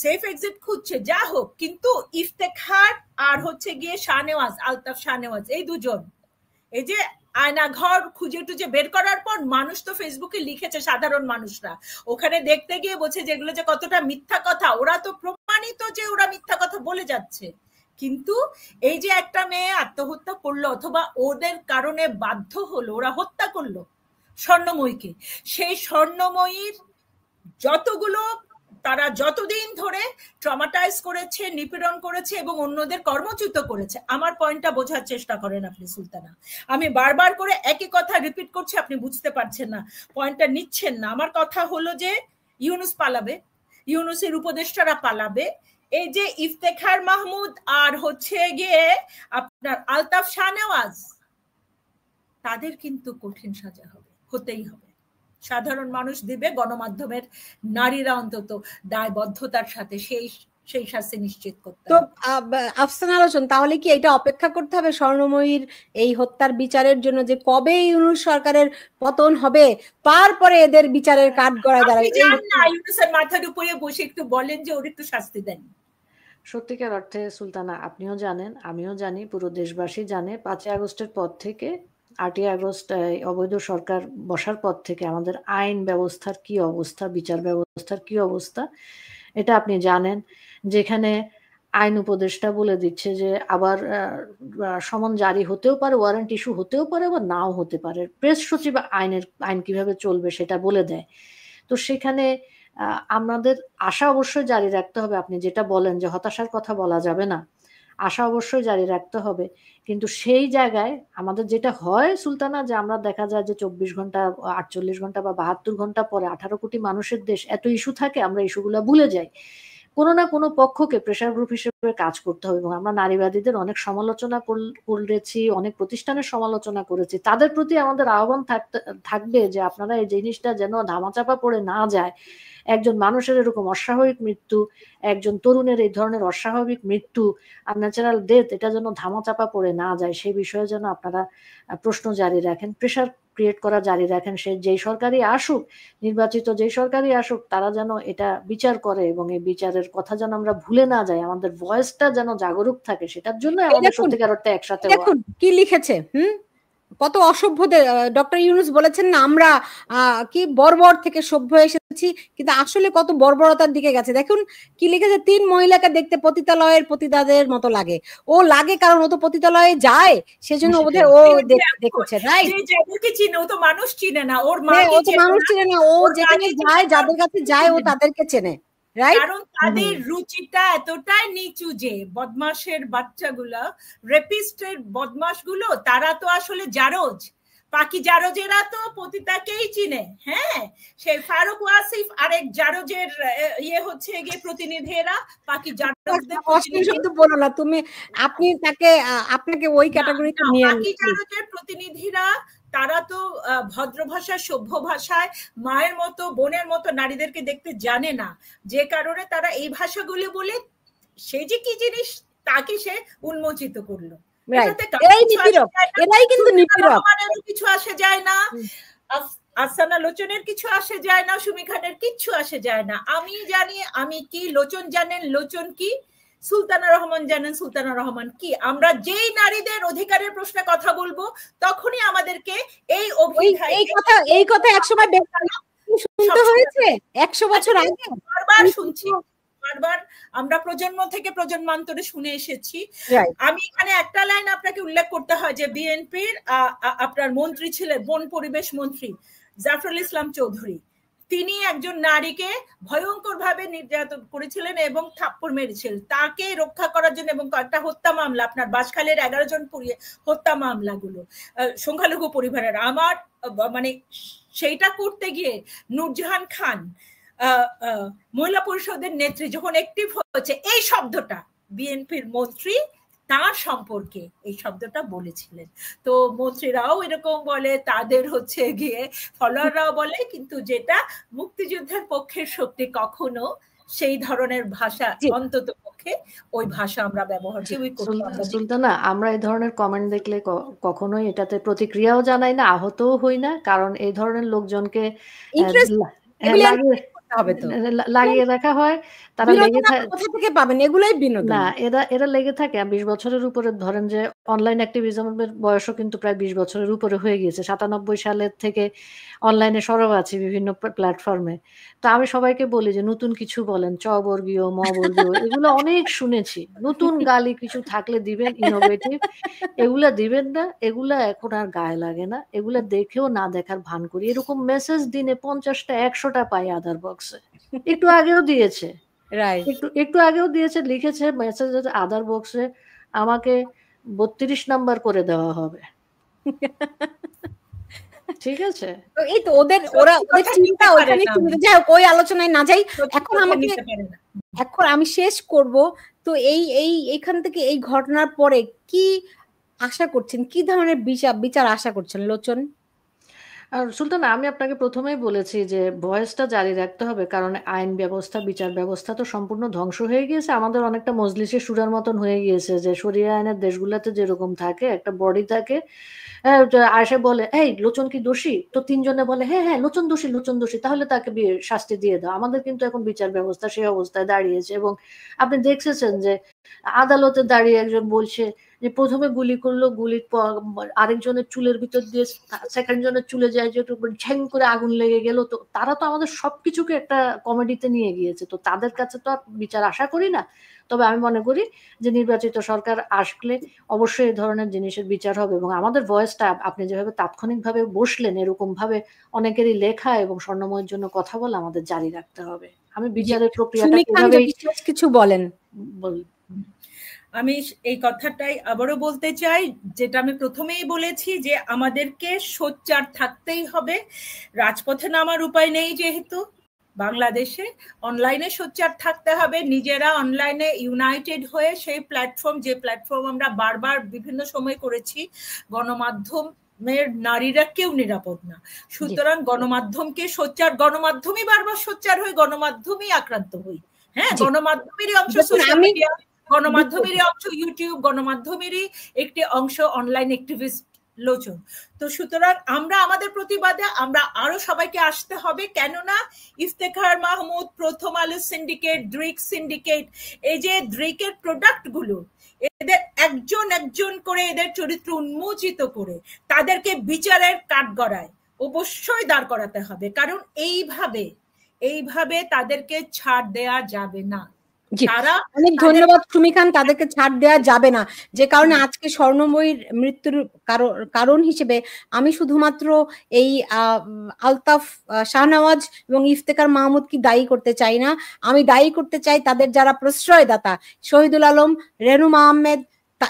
সেফ এক্সিট খুঁজছে, যা হোক, কিন্তু ইফতেখার আর হচ্ছে গিয়ে শাহনেওয়াজ, আলতাফ শাহনেওয়াজ, এই দুজন, এই যে আয়না ঘর খুঁজে টুজে বের করার পর মানুষ তো ফেসবুকে লিখেছে, সাধারণ মানুষরা ওখানে দেখতে গিয়ে বলছে যেগুলো যে কতটা মিথ্যা কথা, ওরা তো প্রমাণিত যে ওরা মিথ্যা কথা বলে যাচ্ছে। কিন্তু এই যে একটা মেয়ে আত্মহত্যা করলো অথবা ওদের কারণে বাধ্য হলো, ওরা হত্যা করলো স্বর্ণময়ীকে, সেই স্বর্ণময়ীর যতগুলো, তারা যতদিন ধরে ট্রমাটাইজ করেছে, নিপীড়ন করেছে এবং অন্যদের কর্মচ্যুত করেছে। আমার পয়েন্টটা বোঝার চেষ্টা করেন আপনি সুলতানা। আমি বারবার করে একই কথা রিপিট করছি, আপনি বুঝতে পারছেন না, পয়েন্টটা নিচ্ছেন না। আমার কথা হলো যে ইউনুস পালাবে, ইউনুসের উপদেষ্টারা পালাবে, এই যে ইফতেখার মাহমুদ আর হচ্ছে গিয়ে আপনার আলতাফ শাহনেওয়াজ, তাদের কিন্তু কঠিন সাজা হবে, হতেই হবে। সাধারণ মানুষ দিবে, গণমাধ্যমের নারীরা অন্তত দায়বদ্ধতার সাথে সেই শাস্তি নিশ্চিত করতে। তো আফসানা লোচন, তাহলে কি এটা অপেক্ষা করতে হবে স্বর্ণময়ীর এই হত্যার বিচারের জন্য, যে কবে ইউনুস সরকারের পতন হবে, তারপরে এদের বিচারের কাঠগড়ায় দাঁড়াবে? ইউনুসের মাথার উপরে বসে একটু বলেন যে ওর একটু শাস্তি দেন। সত্যিকার অর্থে সুলতানা, আপনিও জানেন, আমিও জানি, পুরো দেশবাসী জানে, 5ই আগস্টের পর থেকে, 8ই আগস্ট অবৈধ সরকার বসার পর থেকে আমাদের আইন ব্যবস্থার কি অবস্থা, বিচার ব্যবস্থার কি অবস্থা, এটা আপনি জানেন। যেখানে আইন উপদেষ্টা বলে দিচ্ছে যে আবার সমন জারি হতেও পারে, ওয়ারেন্ট ইস্যু হতেও পারে, আবার নাও হতে পারে, প্রেস সচিব আইন কিভাবে চলবে সেটা বলে দেয়। তো সেখানে আমাদের আশা অবশ্যই জারি রাখতে হবে। আপনি যেটা বলেন যে হতাশার কথা বলা যাবে না, আশা অবশ্যই জারি রাখতে হবে। কিন্তু সেই জায়গায় আমাদের যেটা হয় সুলতানা, যে আমরা দেখা যায় যে 24 ঘন্টা, 48 ঘন্টা বা 72 ঘন্টা পরে 18 কোটি মানুষের দেশ, এত ইস্যু থাকে, আমরা ইস্যুগুলো ভুলে যাই। কোনো না কোনো পক্ষকে প্রেশার গ্রুপ হিসেবে কাজ করতে হবে। এবং আমরা নারীবাদীদের অনেক সমালোচনা করেছি, অনেক প্রতিষ্ঠানের সমালোচনা করেছি, তাদের প্রতি আমাদের আহ্বান থাকবে যে আপনারা এই জিনিসটা যেন ধামাচাপা পড়ে না যায়। একজন মানুষের এরকম অস্বাভাবিক মৃত্যু, একজন তরুণের এই ধরনের অস্বাভাবিক মৃত্যু, ন্যাচারাল ডেথ, এটা যেন ধামাচাপা পড়ে না যায়, সেই বিষয়ে যেন আপনারা প্রশ্ন জারি রাখেন, প্রেশার ক্রিয়েট করা জারি রাখেন। সে যেই সরকারই আসুক, নির্বাচিত যেই সরকারই আসুক, তারা যেন এটা বিচার করে এবং এই বিচারের কথা যেন আমরা ভুলে না যাই, আমাদের ভয়েসটা যেন জাগরুক থাকে, সেটার জন্য আমাদের সত্যিকার অর্থে একসাথে। দেখুন কি লিখেছে, কত অসভ্যদের। ডক্টর ইউনুস বলেছেন না আমরা কি বর্বর থেকে সভ্য এসেছি, কিন্তু আসলে কত বর্বরতার দিকে গেছে। দেখুন কি লিখেছে, 3 মহিলাকে দেখতে পতিতালয়ের পতিতাদের মতো লাগে। ও লাগে কারণ ও তো পতিতালয়ে যায়, সেজন্য ওদের ও দেখেছে, রাইট? যাদেরকে চিনে, ও তো মানুষ চিনে না, ওর মা ও তো মানুষ চিনে না, ও যেখানে যায়, যাদের কাছে যায়, ও তাদেরকে চেনে, কারণ তাদের রুচিটা এতটাই নিচু যে বদমাশের বাচ্চাগুলা, রেপিস্টের বদমাশগুলো, তারা তো আসলে জারজ, পাকি জারজেরা তো পতিতাকেই চিনে, হ্যাঁ, সেই ফারুক ওয়াসিফ আরেক জারজের ইয়ে হচ্ছে গিয়ে প্রতিনিধিরা পাকি জারজদের শব্দ বলো না তুমি, আপনি তাকে আপনাকে ওই ক্যাটাগরিতে নিয়ে পাকি জারজের প্রতিনিধিরা তারা তো ভদ্র ভাষায় সভ্য ভাষায় মায়ের মতো বোনের মতো নারীদেরকে দেখতে জানে না, যে কারণে তারা এই ভাষাগুলি বলে সে যে কি জিনিস তাকে সে উন্মোচিত করলো। কিছু আসে যায় না, আফসানা লোচনের কিছু আসে যায় না, সুমি খানের কিচ্ছু আসে যায় না। আমি জানি আমি কি, লোচন জানেন লোচন কি, সুলতানা রহমান জানেন সুলতানা রহমান কি। আমরা যেই নারীদের অধিকারের প্রশ্নে কথা বলবো তখনই আমাদেরকে এই এই কথা একসময় শুনতে হয়েছে, 100 বছর আগে বারবার শুনছি, বারবার আমরা প্রজন্ম থেকে প্রজন্মান্তরে শুনে এসেছি। আমি এখানে একটা লাইন আপনাকে উল্লেখ করতে হয় যে বিএনপির আপনার মন্ত্রী ছিলেন, বন পরিবেশ মন্ত্রী জাফরুল ইসলাম চৌধুরী, তিনি একজন নারীকে ভয়ঙ্কর ভাবে নির্যাতন করেছিলেন এবং থাপ্পড় মেরেছিলেন। তাকে রক্ষা করার জন্য এবং কয়েকটা হত্যা মামলা, আপনার বাঁশখালীর 11 জন হত্যা মামলাগুলো সংখ্যালঘু পরিবারের, আমার মানে সেইটা করতে গিয়ে নূরজাহান খান মহিলা পরিষদের নেত্রী যখন অ্যাক্টিভ হয়েছে, এই শব্দটা বিএনপির মন্ত্রী তার সম্পর্কে এই শব্দটা বলেছিলেন। তো মন্ত্রীরাও এরকম বলে, তাদের হচ্ছে গিয়ে ফলোয়াররাও বলে, কিন্তু যেটা মুক্তিযুদ্ধের পক্ষের শক্তি কখনো সেই ধরনের ভাষা, অন্তত পক্ষে ওই ভাষা আমরা ব্যবহার করি। সুলতানা, আমরা এই ধরনের কমেন্ট দেখলে কখনোই এটাতে প্রতিক্রিয়াও জানাই না, আহতও হই না, কারণ এই ধরনের লোকজনকে লাগিয়ে রাখা হয়, তারা লেগে থাকে। না, এরা লেগে থাকে 20 বছরের উপরে, ধরেন যে অনলাইন অ্যাক্টিভিজমের বয়সও কিন্তু প্রায় 20 বছরের উপরে হয়ে গিয়েছে। 97 সালের থেকে অনলাইনে সরব আছি বিভিন্ন প্ল্যাটফর্মে। তো আমি সবাইকে বলি যে নতুন কিছু বলেন, চবর্গীয় মবর্গীয় এগুলো অনেক শুনেছি, নতুন গালি কিছু থাকলে দিবেন, ইনোভেটিভ, এগুলা দিবেন না, এগুলা এখন আর গায়ে লাগে না, এগুলা দেখেও না দেখার ভান করি। এরকম মেসেজ দিনে 50টা 100টা পাই আদার বক্সে, একটু আগেও দিয়েছে, একটু আগেও দিয়েছে, লিখেছে মেসেজ আদার বক্সে আমাকে 32 নাম্বার করে দেওয়া হবে। ঠিক আছে, এই তো ওদের চিন্তা ওখানে, যাই হোক ওই আলোচনায় না যাই। এখন আমি শেষ করব। তো এইখান থেকে এই ঘটনার পরে কি আশা করছেন, কি ধরনের বিচার আশা করছেন লোচন? আর সুলতানা, আমি আপনাকে প্রথমেই বলেছি যে ভয়েসটা জারি রাখতে হবে, কারণ আইন ব্যবস্থা, বিচার ব্যবস্থা তো সম্পূর্ণ ধ্বংস হয়ে গিয়েছে। আমাদের অনেকটা মজলিসে সুরার মতন হয়ে গিয়েছে, যে শরিয়া আইনের দেশগুলোতে যেরকম থাকে, একটা বডি থাকে, আসে বলে এই লোচন কি দোষী, তো 3 জনে বলে হ্যাঁ হ্যাঁ লোচন দোষী, লোচন দোষী, তাহলে তাকে শাস্তি দিয়ে দাও। আমাদের কিন্তু এখন বিচার ব্যবস্থা সেই অবস্থায় দাঁড়িয়েছে। এবং আপনি দেখছেন যে আদালতে দাঁড়িয়ে একজন বলছে যে প্রথমে গুলি করলো, গুলি আরেকজনের চুলের ভিতর দিয়ে সেকেন্ড জনের চুলে যায়, যে ঝ্যাং করে আগুন লেগে গেল। তো তারা তো আমাদের সবকিছুকে একটা কমেডিতে নিয়ে গিয়েছে, তো তাদের কাছে তো বিচার আশা করি না। তবে আমি মনে করি যে নির্বাচিত সরকার আসলে অবশ্যই এই ধরনের জিনিসের বিচার হবে। এবং আমাদের ভয়েসটা, আপনি যেভাবে তাৎক্ষণিকভাবে বসলেন, এরকম ভাবে অনেকেরই লেখা এবং স্বর্ণময়ের জন্য কথা বলা আমাদের জারি রাখতে হবে। আমি বিচারের প্রক্রিয়াটা কিছু বলেন। আমি এই কথাটাই আবারও বলতে চাই, যেটা আমি প্রথমেই বলেছি, যে আমাদেরকে সোচ্চার থাকতেই হবে। রাজপথে নামার উপায় নেই, যেহেতু বাংলাদেশে অনলাইনে সোচ্চার থাকতে হবে। নিজেরা অনলাইনে ইউনাইটেড হয়ে সেই প্ল্যাটফর্ম, যে প্ল্যাটফর্ম আমরা বারবার বিভিন্ন সময় করেছি, গণমাধ্যমের নারীরা কেউ নিরাপদ না, সুতরাং গণমাধ্যমকে সোচ্চার, গণমাধ্যমই বারবার সোচ্চার হই, গণমাধ্যমই আক্রান্ত হই। হ্যাঁ, গণমাধ্যমেরই অংশ সোশ্যাল মিডিয়া, গণমাধ্যমেরই অংশ ইউটিউব, গণমাধ্যমেরই একটি অংশ অনলাইন অ্যাক্টিভিস্ট লোচন। তো সুতরাং আমরা আমাদের প্রতিবাদে আমরা আরো সবাইকে আসতে হবে, কেননা ইফতেখার মাহমুদ, প্রথম আলো সিন্ডিকেট, ড্রিক সিন্ডিকেট, এই যে ড্রিকের প্রোডাক্ট গুলো, এদের একজন একজন করে এদের চরিত্র উন্মোচিত করে তাদেরকে বিচারের কাঠগড়ায় অবশ্যই দাঁড় করাতে হবে, কারণ এইভাবে তাদেরকে ছাড় দেয়া যাবে না। অনেক ধন্যবাদ সুমি খান, তাদেরকে ছাড় দেওয়া যাবে না। যে কারণে আজকে স্বর্ণময়ীর মৃত্যুর কারণ হিসেবে আমি শুধুমাত্র এই আলতাফ শাহনওয়াজ এবং ইফতেখার মাহমুদকে দায়ী করতে চাই না, আমি দায়ী করতে চাই তাদের যারা প্রশ্রয়দাতা, শহীদুল আলম, রেনুমা আহমেদ,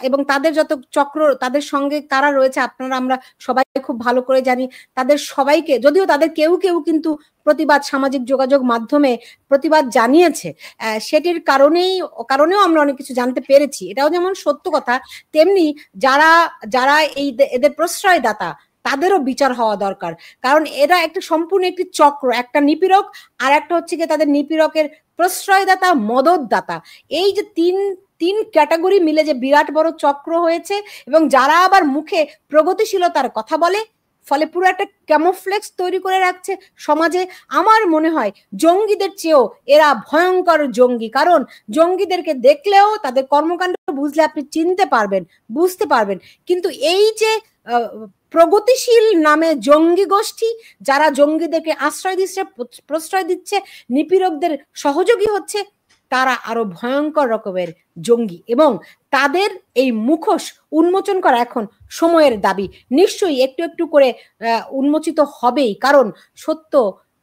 এবং তাদের যত চক্র, তাদের সঙ্গে কারা রয়েছে আপনারা আমরা সবাই খুব ভালো করে জানি। তাদের সবাইকে, যদিও তাদের কেউ কেউ কিন্তু প্রতিবাদ সামাজিক যোগাযোগ মাধ্যমে প্রতিবাদ জানিয়েছে, সেটির কারণেও আমরা অনেক কিছু জানতে পেরেছি, এটাও যেমন সত্য কথা, তেমনি যারা যারা এদের প্রশ্রয়দাতা তাদেরও বিচার হওয়া দরকার। কারণ এরা একটা সম্পূর্ণ একটি চক্র, একটা নিপীড়ক আর একটা হচ্ছে গিয়ে তাদের নিপীড়কের প্রশ্রয়দাতা, মদতদাতা। এই যে তিন ক্যাটাগরি মিলে যে বিরাট বড় চক্র হয়েছে, এবং যারা আবার মুখে প্রগতিশীলতার কথা বলে, ফলে পুরো একটা ক্যামোফ্লেক্স তৈরি করে রাখছে সমাজে। আমার মনে হয় জঙ্গিদের চেয়েও এরা ভয়ঙ্কর জঙ্গি, কারণ জঙ্গিদেরকে দেখলেও তাদের কর্মকাণ্ড বুঝলে আপনি চিনতে পারবেন, বুঝতে পারবেন। কিন্তু এই যে প্রগতিশীল নামে জঙ্গি গোষ্ঠী, যারা জঙ্গিদেরকে প্রশ্রয় দিচ্ছে, নিপীড়কদের সহযোগী হচ্ছে, তারা আরো ভয়ঙ্কর রকমের জঙ্গি, এবং তাদের এই মুখোশ উন্মোচন করা এখন সময়ের দাবি। নিশ্চয়ই একটু একটু করে উন্মোচিত হবেই, কারণ সত্য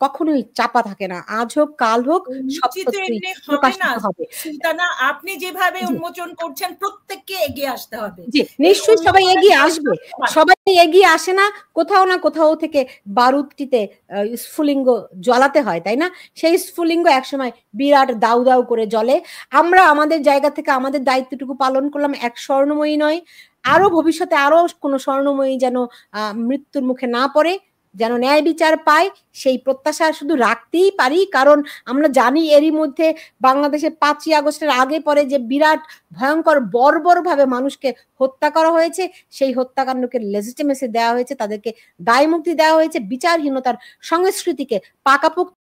কখনোই চাপা থাকে না, আজ হোক কাল হোক সব প্রকাশিত হবে। সুলতানা, আপনি যেভাবে উন্মোচন করছেন প্রত্যেককে এগিয়ে আসতে হবে। জি, নিশ্চয়ই সবাই এগিয়ে আসবে, সবাই এগিয়ে আসে না, কোথাও না কোথাও থেকে বারুদটিতে স্ফুলিঙ্গ জ্বালাতে হয়, তাই না? সেই স্ফুলিঙ্গ একসময় বিরাট দাউ দাউ করে জ্বলে। আমরা আমাদের জায়গা থেকে আমাদের দায়িত্বটুকু পালন করলাম, এক স্বর্ণময়ী নয়, আরো ভবিষ্যতে আরো কোনো স্বর্ণময়ী যেন মৃত্যুর মুখে না পড়ে, যেন ন্যায় বিচার পায়, সেই প্রত্যাশা শুধু রাখতেই পারি। কারণ আমরা জানি এরই মধ্যে বাংলাদেশে 5ই আগস্টের আগে পরে যে বিরাট ভয়ঙ্কর বর্বরভাবে মানুষকে হত্যা করা হয়েছে, সেই হত্যাকাণ্ডকে লেজিটিমেসি দেওয়া হয়েছে, তাদেরকে দায় মুক্তি দেওয়া হয়েছে, বিচারহীনতার সংস্কৃতিকে পাকাপোক্ত